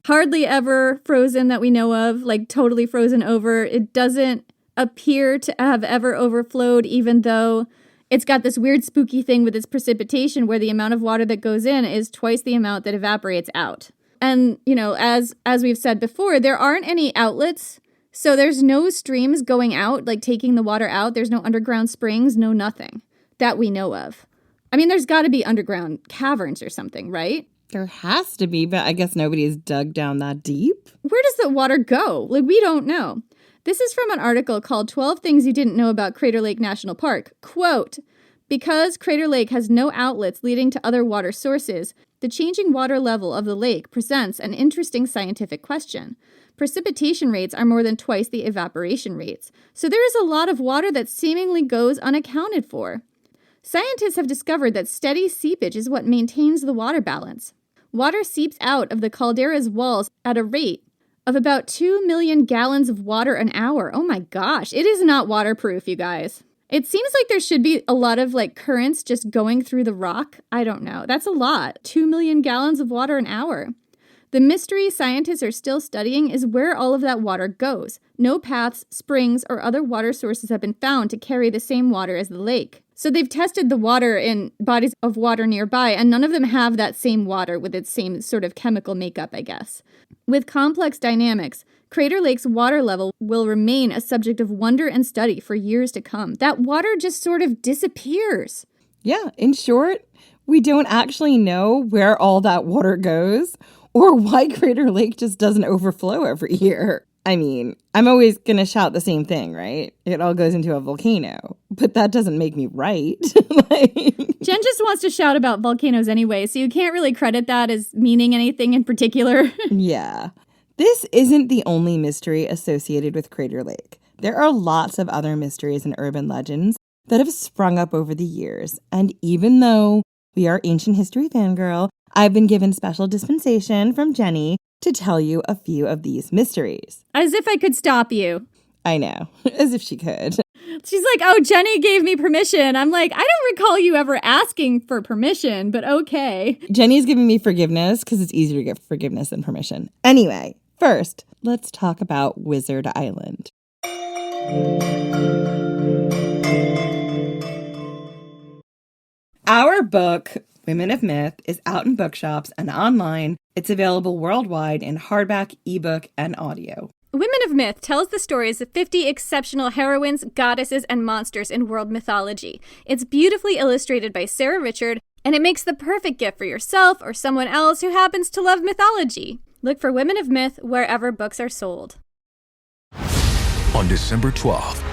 Hardly ever frozen that we know of, totally frozen over. It doesn't appear to have ever overflowed, even though it's got this weird spooky thing with its precipitation where the amount of water that goes in is twice the amount that evaporates out. And, as we've said before, there aren't any outlets. So there's no streams going out, taking the water out. There's no underground springs, no nothing that we know of. I mean, there's got to be underground caverns or something, right? There has to be, but I guess nobody has dug down that deep. Where does the water go? We don't know. This is from an article called 12 Things You Didn't Know About Crater Lake National Park. Quote, because Crater Lake has no outlets leading to other water sources, the changing water level of the lake presents an interesting scientific question. Precipitation rates are more than twice the evaporation rates, so there is a lot of water that seemingly goes unaccounted for. Scientists have discovered that steady seepage is what maintains the water balance. Water seeps out of the caldera's walls at a rate of about 2 million gallons of water an hour. Oh my gosh, it is not waterproof, you guys. It seems like there should be a lot of currents just going through the rock. I don't know. That's a lot. 2 million gallons of water an hour. The mystery scientists are still studying is where all of that water goes. No paths, springs, or other water sources have been found to carry the same water as the lake. So they've tested the water in bodies of water nearby, and none of them have that same water with its same sort of chemical makeup, I guess. With complex dynamics, Crater Lake's water level will remain a subject of wonder and study for years to come. That water just sort of disappears. Yeah, in short, we don't actually know where all that water goes or why Crater Lake just doesn't overflow every year. I mean, I'm always going to shout the same thing, right? It all goes into a volcano, but that doesn't make me right. Jen just wants to shout about volcanoes anyway, so you can't really credit that as meaning anything in particular. Yeah. This isn't the only mystery associated with Crater Lake. There are lots of other mysteries and urban legends that have sprung up over the years. And even though we are ancient history fangirl, I've been given special dispensation from Jenny to tell you a few of these mysteries. As if I could stop you. I know, as if she could. She's like, oh, Jenny gave me permission. I'm like, I don't recall you ever asking for permission, but okay. Jenny's giving me forgiveness because it's easier to get forgiveness than permission. Anyway, first, let's talk about Wizard Island. Our book, Women of Myth, is out in bookshops and online. It's available worldwide in hardback, ebook, and audio. Women of Myth tells the stories of 50 exceptional heroines, goddesses, and monsters in world mythology. It's beautifully illustrated by Sarah Richard, and it makes the perfect gift for yourself or someone else who happens to love mythology. Look for Women of Myth wherever books are sold. On December 12th,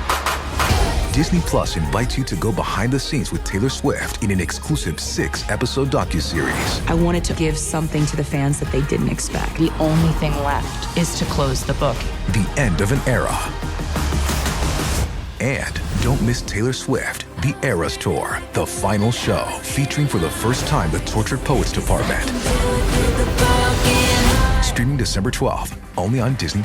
Disney Plus invites you to go behind the scenes with Taylor Swift in an exclusive 6-episode docuseries. I wanted to give something to the fans that they didn't expect. The only thing left is to close the book. The end of an era. And don't miss Taylor Swift, The Eras Tour, the final show, featuring for the first time the Tortured Poets Department. Streaming December 12th, only on Disney+.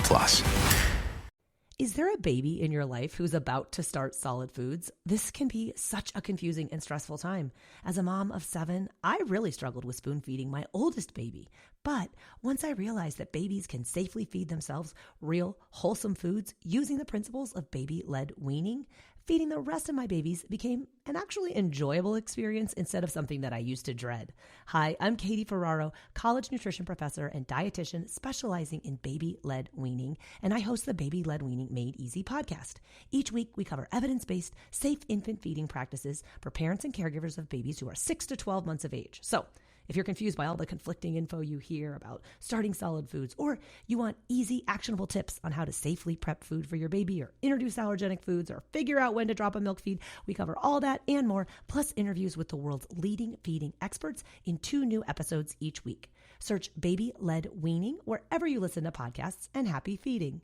Is there a baby in your life who's about to start solid foods? This can be such a confusing and stressful time. As a mom of 7, I really struggled with spoon feeding my oldest baby. But once I realized that babies can safely feed themselves real, wholesome foods using the principles of baby-led weaning, feeding the rest of my babies became an actually enjoyable experience instead of something that I used to dread. Hi, I'm Katie Ferraro, college nutrition professor and dietitian specializing in baby-led weaning, and I host the Baby-Led Weaning Made Easy podcast. Each week, we cover evidence-based, safe infant feeding practices for parents and caregivers of babies who are 6 to 12 months of age. So, if you're confused by all the conflicting info you hear about starting solid foods, or you want easy, actionable tips on how to safely prep food for your baby, or introduce allergenic foods, or figure out when to drop a milk feed, we cover all that and more, plus interviews with the world's leading feeding experts in 2 new episodes each week. Search Baby-Led Weaning wherever you listen to podcasts, and happy feeding.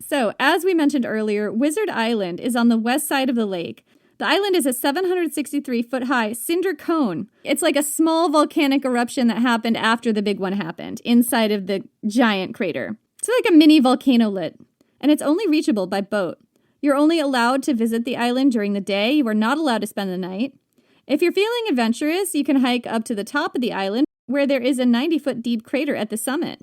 So, as we mentioned earlier, Wizard Island is on the west side of the lake. The island is a 763-foot-high cinder cone. It's like a small volcanic eruption that happened after the big one happened, inside of the giant crater. It's like a mini volcano lit, and it's only reachable by boat. You're only allowed to visit the island during the day. You are not allowed to spend the night. If you're feeling adventurous, you can hike up to the top of the island, where there is a 90-foot deep crater at the summit.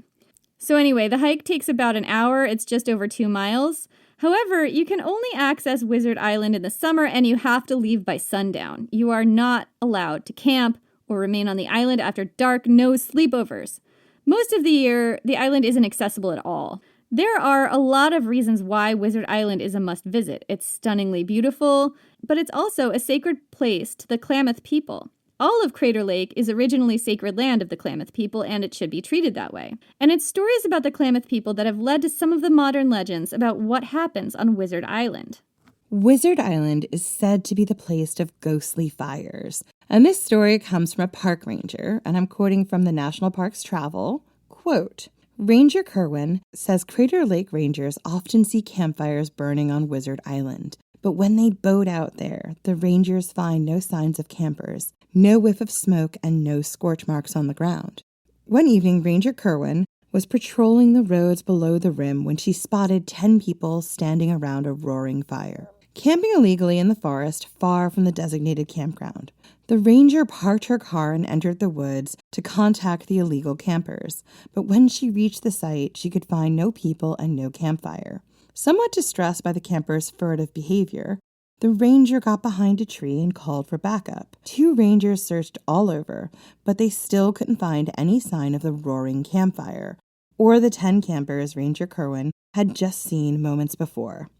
So anyway, the hike takes about an hour. It's just over 2 miles. However, you can only access Wizard Island in the summer, and you have to leave by sundown. You are not allowed to camp or remain on the island after dark, no sleepovers. Most of the year, the island isn't accessible at all. There are a lot of reasons why Wizard Island is a must visit. It's stunningly beautiful, but it's also a sacred place to the Klamath people. All of Crater Lake is originally sacred land of the Klamath people, and it should be treated that way. And it's stories about the Klamath people that have led to some of the modern legends about what happens on Wizard Island. Wizard Island is said to be the place of ghostly fires. And this story comes from a park ranger, and I'm quoting from the National Parks Travel, quote, Ranger Kerwin says Crater Lake rangers often see campfires burning on Wizard Island. But when they boat out there, the rangers find no signs of campers, no whiff of smoke, and no scorch marks on the ground. One evening, Ranger Kerwin was patrolling the roads below the rim when she spotted 10 people standing around a roaring fire, camping illegally in the forest far from the designated campground. The ranger parked her car and entered the woods to contact the illegal campers, but when she reached the site, she could find no people and no campfire. Somewhat distressed by the campers' furtive behavior, the ranger got behind a tree and called for backup. 2 rangers searched all over, but they still couldn't find any sign of the roaring campfire, or the 10 campers Ranger Kerwin had just seen moments before.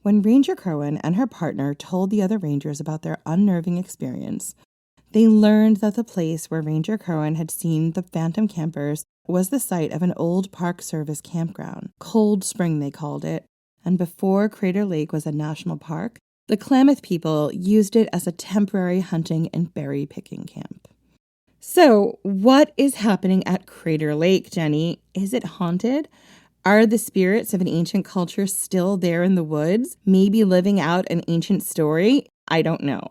When Ranger Kerwin and her partner told the other rangers about their unnerving experience, they learned that the place where Ranger Kerwin had seen the phantom campers was the site of an old Park Service campground. Cold Spring, they called it. And before Crater Lake was a national park, the Klamath people used it as a temporary hunting and berry-picking camp. So, what is happening at Crater Lake, Jenny? Is it haunted? Are the spirits of an ancient culture still there in the woods, maybe living out an ancient story? I don't know.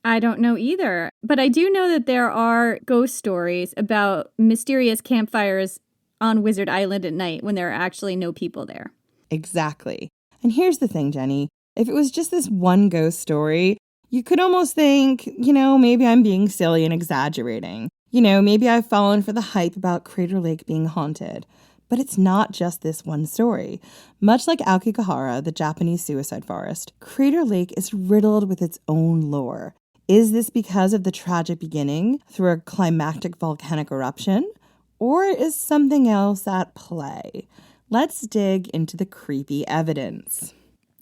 I don't know either, but I do know that there are ghost stories about mysterious campfires on Wizard Island at night when there are actually no people there. Exactly. And here's the thing, Jenny. If it was just this one ghost story, you could almost think, maybe I'm being silly and exaggerating. Maybe I've fallen for the hype about Crater Lake being haunted. But it's not just this one story. Much like Aokigahara, the Japanese suicide forest, Crater Lake is riddled with its own lore. Is this because of the tragic beginning through a climactic volcanic eruption? Or is something else at play? Let's dig into the creepy evidence.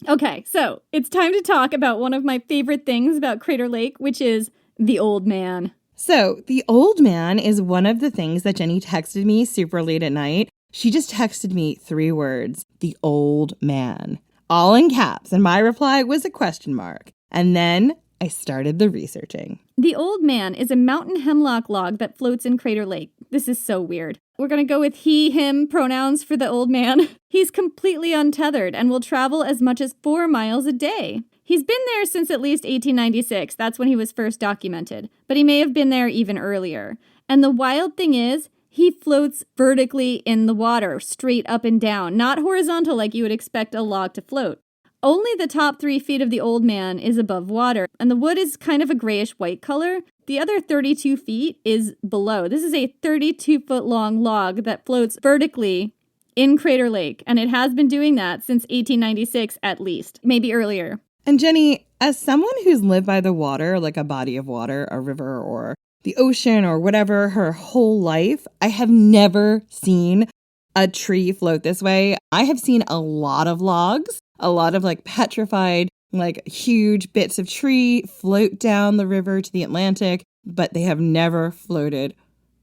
Okay, so it's time to talk about one of my favorite things about Crater Lake, which is the old man. So the old man is one of the things that Jenny texted me super late at night. She just texted me 3 words, the old man, all in caps. And my reply was a question mark. And then I started the researching. The old man is a mountain hemlock log that floats in Crater Lake. This is so weird. we're going to go with he, him pronouns for the old man. He's completely untethered and will travel as much as 4 miles a day. He's been there since at least 1896. That's when he was first documented. But he may have been there even earlier. And the wild thing is, he floats vertically in the water, straight up and down, not horizontal like you would expect a log to float. Only the top 3 feet of the old man is above water, and the wood is kind of a grayish-white color. The other 32 feet is below. This is a 32-foot-long log that floats vertically in Crater Lake, and it has been doing that since 1896 at least, maybe earlier. And Jenny, as someone who's lived by the water, like a body of water, a river, or the ocean, or whatever, her whole life, I have never seen a tree float this way. I have seen a lot of logs, a lot of like petrified, like huge bits of tree float down the river to the Atlantic, but they have never floated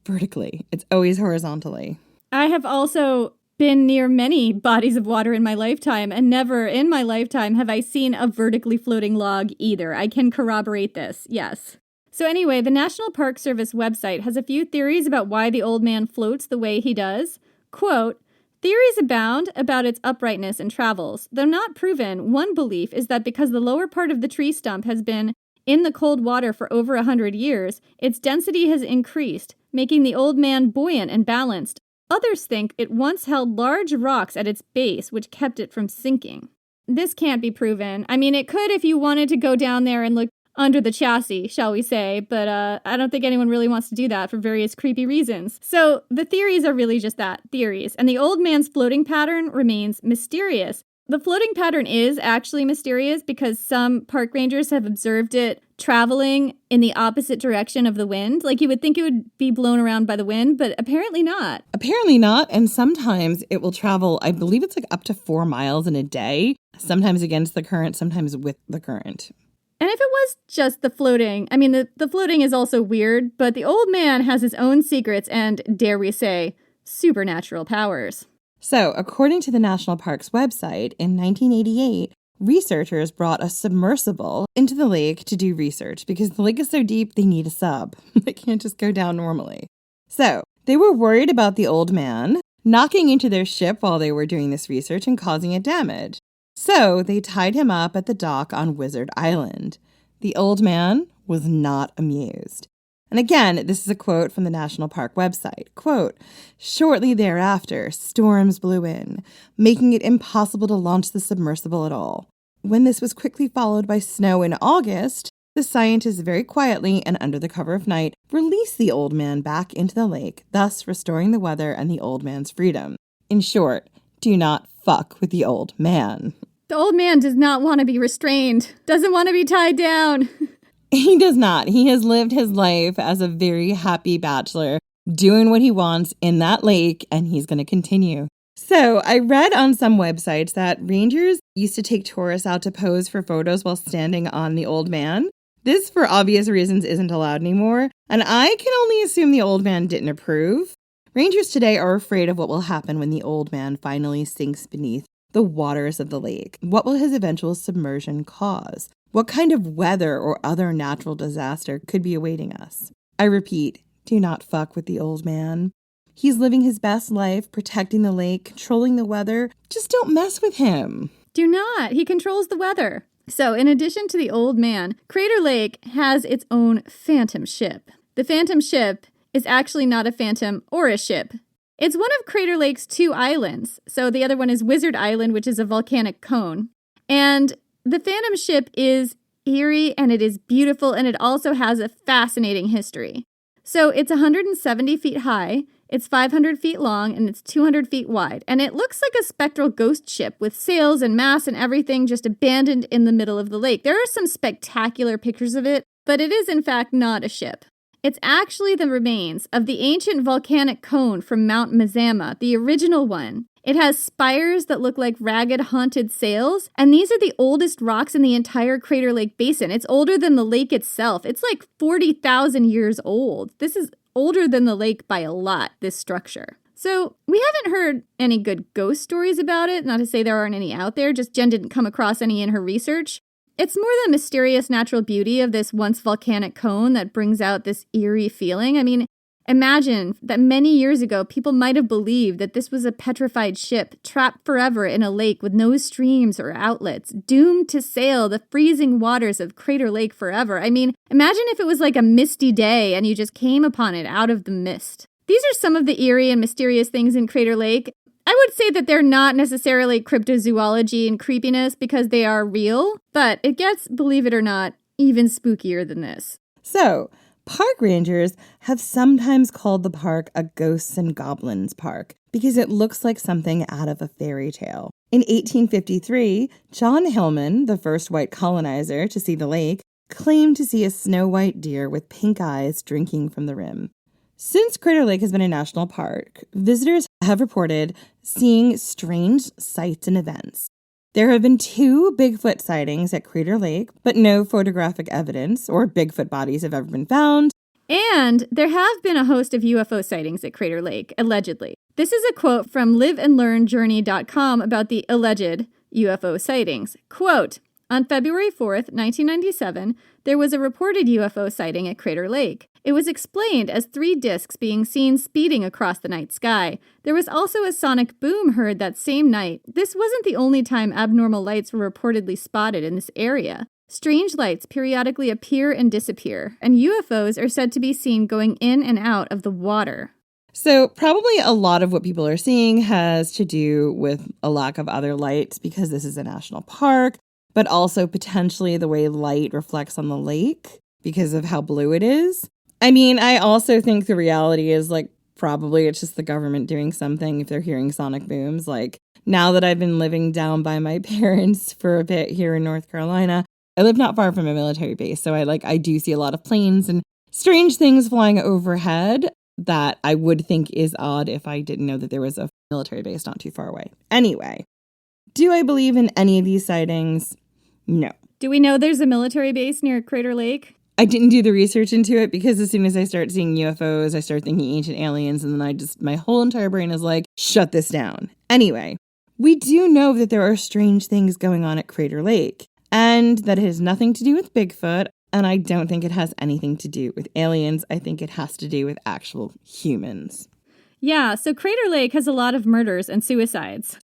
vertically. It's always horizontally. I have also been near many bodies of water in my lifetime, and never in my lifetime have I seen a vertically floating log either. I can corroborate this, yes. So anyway, the National Park Service website has a few theories about why the old man floats the way he does. Quote, "Theories abound about its uprightness and travels. Though not proven, one belief is that because the lower part of the tree stump has been in the cold water for over 100 years, its density has increased, making the old man buoyant and balanced. Others think it once held large rocks at its base, which kept it from sinking." This can't be proven. I mean, it could if you wanted to go down there and look under the chassis, shall we say, but I don't think anyone really wants to do that for various creepy reasons. So the theories are really just that, theories. And the old man's floating pattern remains mysterious. The floating pattern is actually mysterious because some park rangers have observed it traveling in the opposite direction of the wind. Like you would think it would be blown around by the wind, but apparently not. Apparently not, and sometimes it will travel, I believe it's like up to 4 miles in a day, sometimes against the current, sometimes with the current. And if it was just the floating, I mean, the floating is also weird, but the old man has his own secrets and, dare we say, supernatural powers. So, according to the National Park's website, in 1988, researchers brought a submersible into the lake to do research because the lake is so deep they need a sub. They can't just go down normally. So, they were worried about the old man knocking into their ship while they were doing this research and causing it damage. So they tied him up at the dock on Wizard Island. The old man was not amused. And again, this is a quote from the National Park website. Quote, "Shortly thereafter, storms blew in, making it impossible to launch the submersible at all. When this was quickly followed by snow in August, the scientists very quietly and under the cover of night released the old man back into the lake, thus restoring the weather and the old man's freedom. In short, do not fuck with the old man." The old man does not want to be restrained, doesn't want to be tied down. He does not. He has lived his life as a very happy bachelor, doing what he wants in that lake, and he's going to continue. So I read on some websites that rangers used to take tourists out to pose for photos while standing on the old man. This, for obvious reasons, isn't allowed anymore, and I can only assume the old man didn't approve. Rangers today are afraid of what will happen when the old man finally sinks beneath the waters of the lake. What will his eventual submersion cause? What kind of weather or other natural disaster could be awaiting us? I repeat, do not fuck with the old man. He's living his best life, protecting the lake, controlling the weather. Just don't mess with him. Do not. He controls the weather. So, in addition to the old man, Crater Lake has its own phantom ship. The phantom ship is actually not a phantom or a ship. It's one of Crater Lake's 2 islands. So the other one is Wizard Island, which is a volcanic cone. And the phantom ship is eerie and it is beautiful and it also has a fascinating history. So it's 170 feet high, it's 500 feet long, and it's 200 feet wide. And it looks like a spectral ghost ship with sails and masts and everything just abandoned in the middle of the lake. There are some spectacular pictures of it, but it is in fact not a ship. It's actually the remains of the ancient volcanic cone from Mount Mazama, the original one. It has spires that look like ragged, haunted sails, and these are the oldest rocks in the entire Crater Lake Basin. It's older than the lake itself. It's like 40,000 years old. This is older than the lake by a lot, this structure. So we haven't heard any good ghost stories about it, not to say there aren't any out there, just Jen didn't come across any in her research. It's more the mysterious natural beauty of this once volcanic cone that brings out this eerie feeling. I mean, Imagine that many years ago, people might have believed that this was a petrified ship trapped forever in a lake with no streams or outlets, doomed to sail the freezing waters of Crater Lake forever. I mean, imagine if it was like a misty day and you just came upon it out of the mist. These are some of the eerie and mysterious things in Crater Lake. I would say that they're not necessarily cryptozoology and creepiness because they are real, but it gets, believe it or not, even spookier than this. So, park rangers have sometimes called the park a ghosts and goblins park because it looks like something out of a fairy tale. In 1853, John Hillman, the first white colonizer to see the lake, claimed to see a snow-white deer with pink eyes drinking from the rim. Since Crater Lake has been a national park, visitors have reported seeing strange sights and events. There have been 2 Bigfoot sightings at Crater Lake, but no photographic evidence or Bigfoot bodies have ever been found. And there have been a host of UFO sightings at Crater Lake, allegedly. This is a quote from liveandlearnjourney.com about the alleged UFO sightings. Quote, on February 4th, 1997, there was a reported UFO sighting at Crater Lake. It was explained as 3 discs being seen speeding across the night sky. There was also a sonic boom heard that same night. This wasn't the only time abnormal lights were reportedly spotted in this area. Strange lights periodically appear and disappear, and UFOs are said to be seen going in and out of the water. So probably a lot of what people are seeing has to do with a lack of other lights because this is a national park, but also potentially the way light reflects on the lake because of how blue it is. I mean, I also think the reality is, like, probably it's just the government doing something if they're hearing sonic booms. Like, now that I've been living down by my parents for a bit here in North Carolina, I live not far from a military base, so I do see a lot of planes and strange things flying overhead that I would think is odd if I didn't know that there was a military base not too far away. Anyway, do I believe in any of these sightings? No. Do we know there's a military base near Crater Lake? I didn't do the research into it because as soon as I start seeing UFOs, I start thinking ancient aliens, and then my whole entire brain is like, shut this down. Anyway, we do know that there are strange things going on at Crater Lake, and that it has nothing to do with Bigfoot, and I don't think it has anything to do with aliens. I think it has to do with actual humans. Yeah, so Crater Lake has a lot of murders and suicides.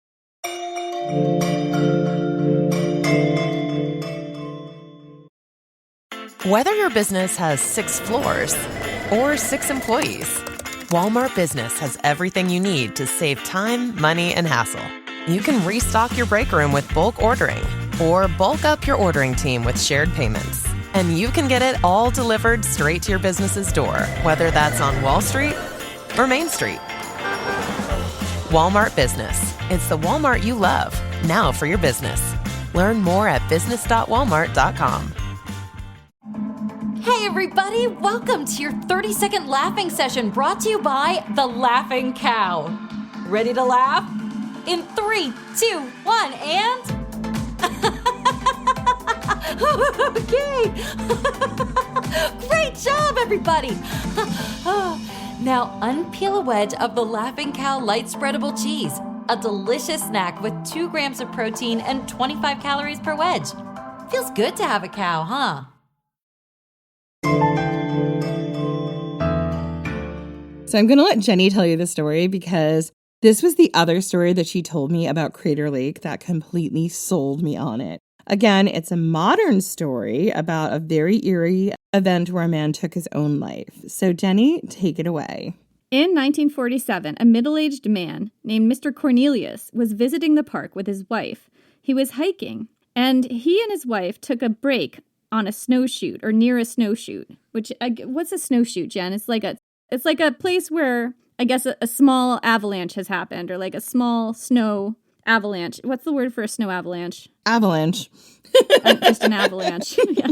Whether your business has 6 floors or 6 employees, Walmart Business has everything you need to save time, money, and hassle. You can restock your break room with bulk ordering or bulk up your ordering team with shared payments. And you can get it all delivered straight to your business's door, whether that's on Wall Street or Main Street. Walmart Business. It's the Walmart you love, now for your business. Learn more at business.walmart.com. Hey everybody, welcome to your 30-second laughing session brought to you by The Laughing Cow. Ready to laugh? In 3, 2, 1, and... Okay! Great job, everybody! Now unpeel a wedge of The Laughing Cow light spreadable cheese, a delicious snack with 2 grams of protein and 25 calories per wedge. Feels good to have a cow, huh? So I'm going to let Jenny tell you the story because this was the other story that she told me about Crater Lake that completely sold me on it. Again, it's a modern story about a very eerie event where a man took his own life. So Jenny, take it away. In 1947, a middle-aged man named Mr. Cornelius was visiting the park with his wife. He was hiking, and he and his wife took a break on a snowshoot or near a snowshoot. What's a snowshoot, Jen? It's like a place where I guess a small avalanche has happened, or like a small snow avalanche. What's the word for a snow avalanche? Avalanche. Just an avalanche. Yeah.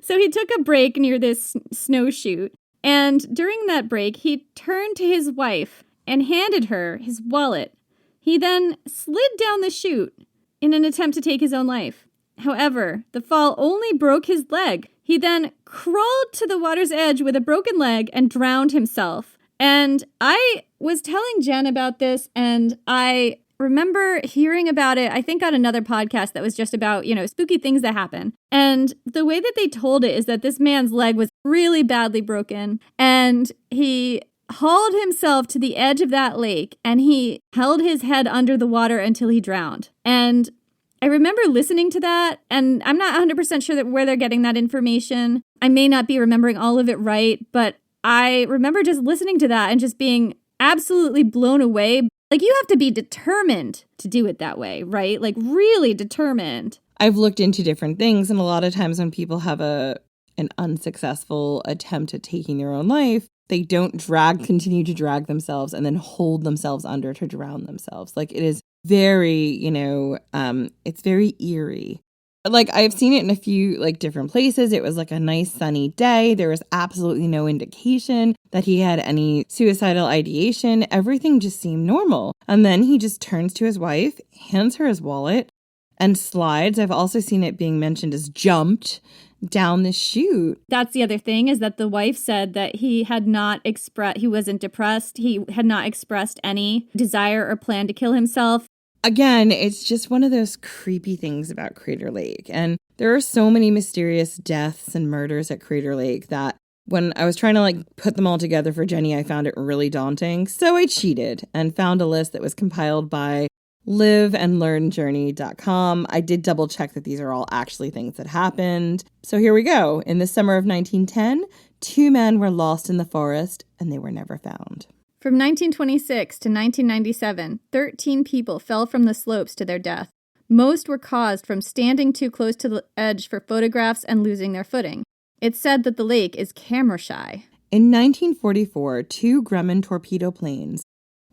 So he took a break near this snowshoot, and during that break, he turned to his wife and handed her his wallet. He then slid down the chute in an attempt to take his own life. However, the fall only broke his leg. He then crawled to the water's edge with a broken leg and drowned himself. And I was telling Jen about this, and I remember hearing about it, I think on another podcast that was just about, spooky things that happen. And the way that they told it is that this man's leg was really badly broken, and he hauled himself to the edge of that lake, and he held his head under the water until he drowned. And I remember listening to that, and I'm not 100% sure where they're getting that information. I may not be remembering all of it right, but I remember just listening to that and just being absolutely blown away. Like, you have to be determined to do it that way, right? Like, really determined. I've looked into different things, and a lot of times when people have an unsuccessful attempt at taking their own life, they don't continue to drag themselves and then hold themselves under to drown themselves. Like, it is very, it's very eerie. Like, I've seen it in a few, different places. It was, a nice sunny day. There was absolutely no indication that he had any suicidal ideation. Everything just seemed normal. And then he just turns to his wife, hands her his wallet, and slides. I've also seen it being mentioned as jumped down the chute. That's the other thing, is that the wife said that he wasn't depressed. He had not expressed any desire or plan to kill himself. Again, it's just one of those creepy things about Crater Lake. And there are so many mysterious deaths and murders at Crater Lake that when I was trying to put them all together for Jenny, I found it really daunting. So I cheated and found a list that was compiled by liveandlearnjourney.com. I did double check that these are all actually things that happened. So here we go. In the summer of 1910, 2 men were lost in the forest and they were never found. From 1926 to 1997, 13 people fell from the slopes to their death. Most were caused from standing too close to the edge for photographs and losing their footing. It's said that the lake is camera shy. In 1944, 2 Grumman torpedo planes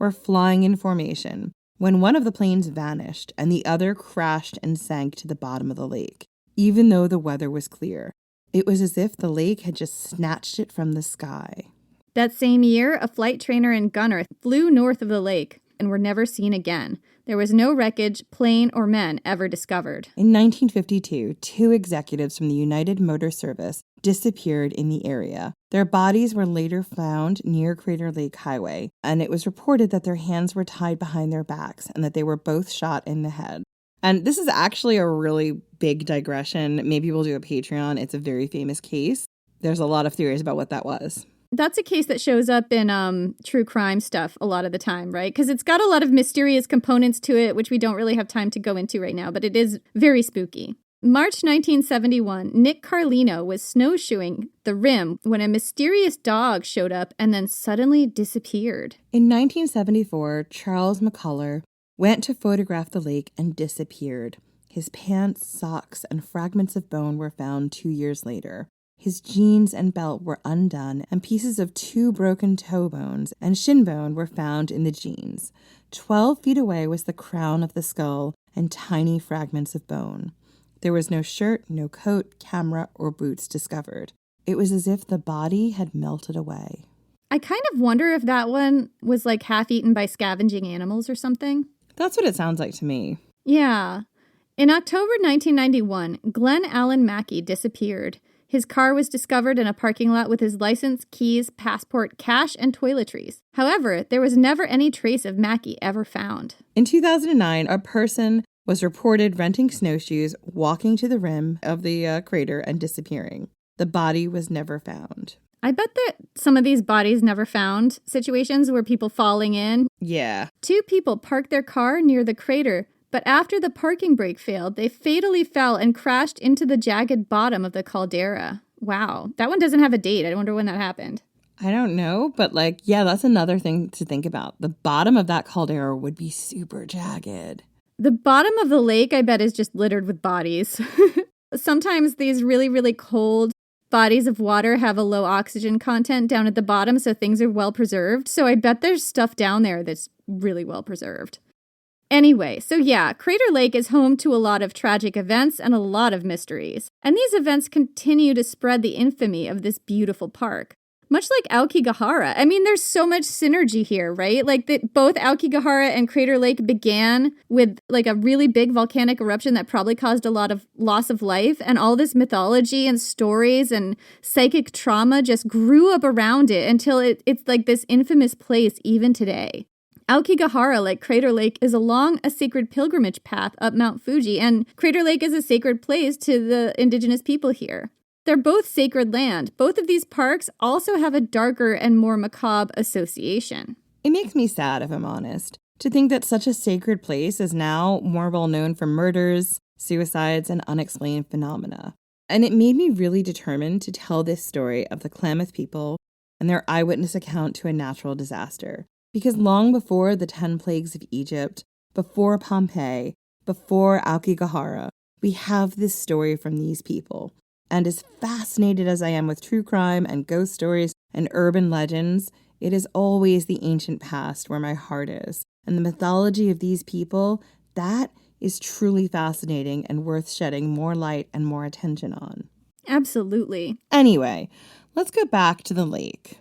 were flying in formation when one of the planes vanished and the other crashed and sank to the bottom of the lake, even though the weather was clear. It was as if the lake had just snatched it from the sky. That same year, a flight trainer and gunner flew north of the lake and were never seen again. There was no wreckage, plane, or men ever discovered. In 1952, 2 executives from the United Motor Service disappeared in the area. Their bodies were later found near Crater Lake Highway, and it was reported that their hands were tied behind their backs and that they were both shot in the head. And this is actually a really big digression. Maybe we'll do a Patreon. It's a very famous case. There's a lot of theories about what that was. That's a case that shows up in true crime stuff a lot of the time, right? Because it's got a lot of mysterious components to it, which we don't really have time to go into right now, but it is very spooky. March 1971, Nick Carlino was snowshoeing the rim when a mysterious dog showed up and then suddenly disappeared. In 1974, Charles McCullough went to photograph the lake and disappeared. His pants, socks, and fragments of bone were found 2 years later. His jeans and belt were undone, and pieces of 2 broken toe bones and shin bone were found in the jeans. 12 feet away was the crown of the skull and tiny fragments of bone. There was no shirt, no coat, camera, or boots discovered. It was as if the body had melted away. I kind of wonder if that one was half eaten by scavenging animals or something. That's what it sounds like to me. Yeah. In October 1991, Glenn Allen Mackey disappeared. His car was discovered in a parking lot with his license, keys, passport, cash, and toiletries. However, there was never any trace of Mackey ever found. In 2009, a person was reported renting snowshoes, walking to the rim of the crater, and disappearing. The body was never found. I bet that some of these bodies never found situations were people falling in. Yeah. 2 people parked their car near the crater, but after the parking brake failed, they fatally fell and crashed into the jagged bottom of the caldera. Wow. That one doesn't have a date. I wonder when that happened. I don't know, but that's another thing to think about. The bottom of that caldera would be super jagged. The bottom of the lake, I bet, is just littered with bodies. Sometimes these really, really cold bodies of water have a low oxygen content down at the bottom, so things are well preserved. So I bet there's stuff down there that's really well preserved. Anyway, so yeah, Crater Lake is home to a lot of tragic events and a lot of mysteries. And these events continue to spread the infamy of this beautiful park. Much like Aokigahara. I mean, there's so much synergy here, right? Both Aokigahara and Crater Lake began with a really big volcanic eruption that probably caused a lot of loss of life, and all this mythology and stories and psychic trauma just grew up around it until it's this infamous place even today. Aokigahara, like Crater Lake, is along a sacred pilgrimage path up Mount Fuji, and Crater Lake is a sacred place to the indigenous people here. They're both sacred land. Both of these parks also have a darker and more macabre association. It makes me sad, if I'm honest, to think that such a sacred place is now more well known for murders, suicides, and unexplained phenomena. And it made me really determined to tell this story of the Klamath people and their eyewitness account to a natural disaster. Because long before the 10 plagues of Egypt, before Pompeii, before Aokigahara, we have this story from these people. And as fascinated as I am with true crime and ghost stories and urban legends, it is always the ancient past where my heart is. And the mythology of these people, that is truly fascinating and worth shedding more light and more attention on. Absolutely. Anyway, let's go back to the lake,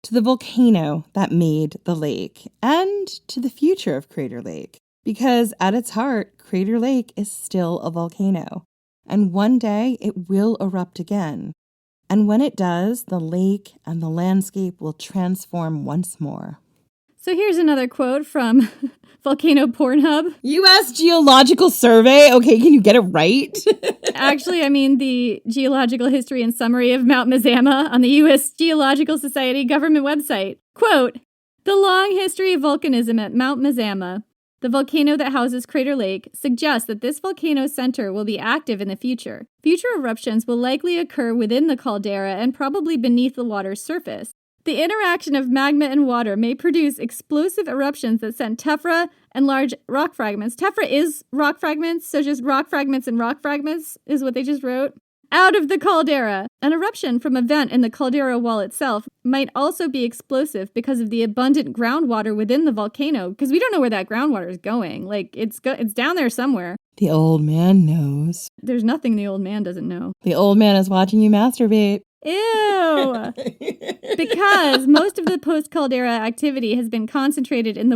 to the volcano that made the lake, and to the future of Crater Lake. Because at its heart, Crater Lake is still a volcano. And one day it will erupt again. And when it does, the lake and the landscape will transform once more. So here's another quote from Volcano Pornhub. U.S. Geological Survey? Okay, can you get it right? Actually, I mean the Geological History and Summary of Mount Mazama on the U.S. Geological Society government website. Quote, "The long history of volcanism at Mount Mazama, the volcano that houses Crater Lake, suggests that this volcano's center will be active in the future. Future eruptions will likely occur within the caldera and probably beneath the water's surface. The interaction of magma and water may produce explosive eruptions that send tephra and large rock fragments." Tephra is rock fragments, so just rock fragments and rock fragments is what they just wrote. "Out of the caldera. An eruption from a vent in the caldera wall itself might also be explosive because of the abundant groundwater within the volcano," because we don't know where that groundwater is going. Like, it's down there somewhere. The old man knows. There's nothing the old man doesn't know. The old man is watching you masturbate. Ew! Because most of the post-caldera activity has been concentrated in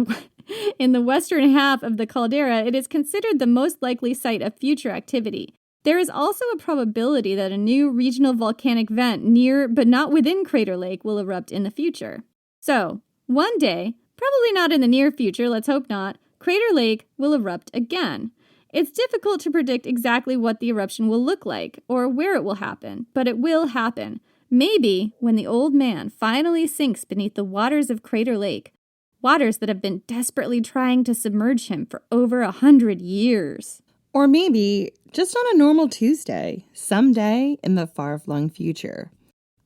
the western half of the caldera, it is considered the most likely site of future activity. There is also a probability that a new regional volcanic vent near but not within Crater Lake will erupt in the future. So, one day, probably not in the near future, let's hope not, Crater Lake will erupt again. It's difficult to predict exactly what the eruption will look like or where it will happen, but it will happen. Maybe when the old man finally sinks beneath the waters of Crater Lake, waters that have been desperately trying to submerge him for over 100 years. Or maybe just on a normal Tuesday, someday in the far-flung future.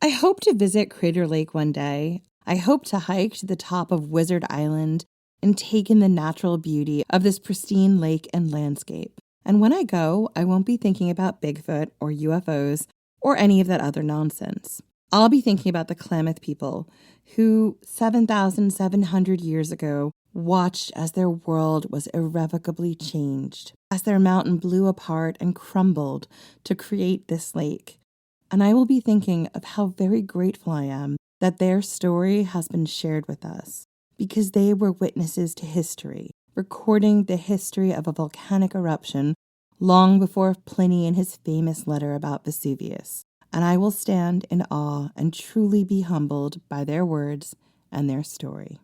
I hope to visit Crater Lake one day. I hope to hike to the top of Wizard Island and take in the natural beauty of this pristine lake and landscape. And when I go, I won't be thinking about Bigfoot or UFOs or any of that other nonsense. I'll be thinking about the Klamath people who 7,700 years ago watched as their world was irrevocably changed, as their mountain blew apart and crumbled to create this lake. And I will be thinking of how very grateful I am that their story has been shared with us, because they were witnesses to history, recording the history of a volcanic eruption long before Pliny in his famous letter about Vesuvius. And I will stand in awe and truly be humbled by their words and their story.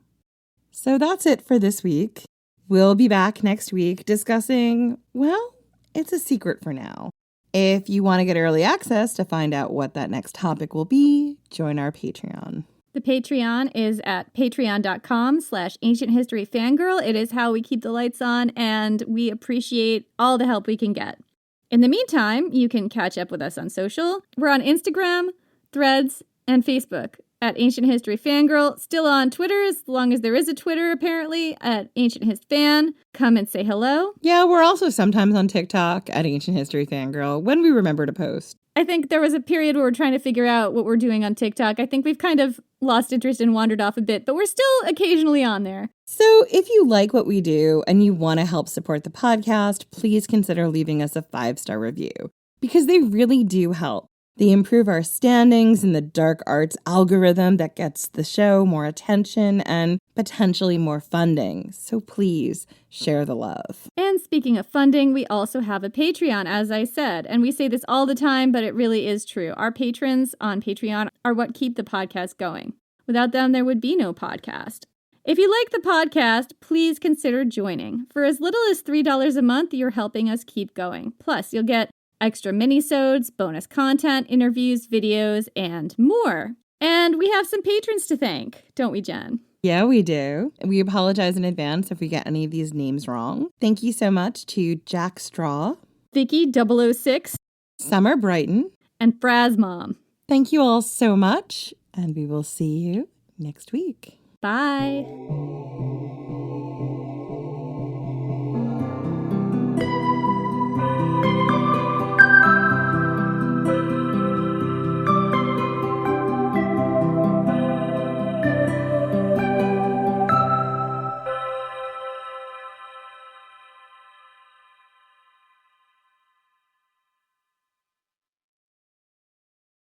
So that's it for this week. We'll be back next week discussing, well, it's a secret for now. If you want to get early access to find out what that next topic will be, join our Patreon. The Patreon is at patreon.com/ancienthistoryfangirl. It is how we keep the lights on, and we appreciate all the help we can get. In the meantime, you can catch up with us on social. We're on Instagram, Threads, and Facebook at Ancient History Fangirl. Still on Twitter, as long as there is a Twitter, apparently, at Ancient Hist Fan. Come and say hello. Yeah, we're also sometimes on TikTok at Ancient History Fangirl when we remember to post. I think there was a period where we're trying to figure out what we're doing on TikTok. I think we've kind of lost interest and wandered off a bit, but we're still occasionally on there. So if you like what we do and you want to help support the podcast, please consider leaving us a 5-star review, because they really do help. They improve our standings in the dark arts algorithm that gets the show more attention and potentially more funding. So please share the love. And speaking of funding, we also have a Patreon, as I said. And we say this all the time, but it really is true. Our patrons on Patreon are what keep the podcast going. Without them, there would be no podcast. If you like the podcast, please consider joining. For as little as $3 a month, you're helping us keep going. Plus, you'll get extra minisodes, bonus content, interviews, videos, and more. And we have some patrons to thank, don't we, Jen? Yeah, we do. We apologize in advance if we get any of these names wrong. Thank you so much to Jack Straw, Vicky 006, Summer Brighton, and Fraz Mom. Thank you all so much, and we will see you next week. Bye.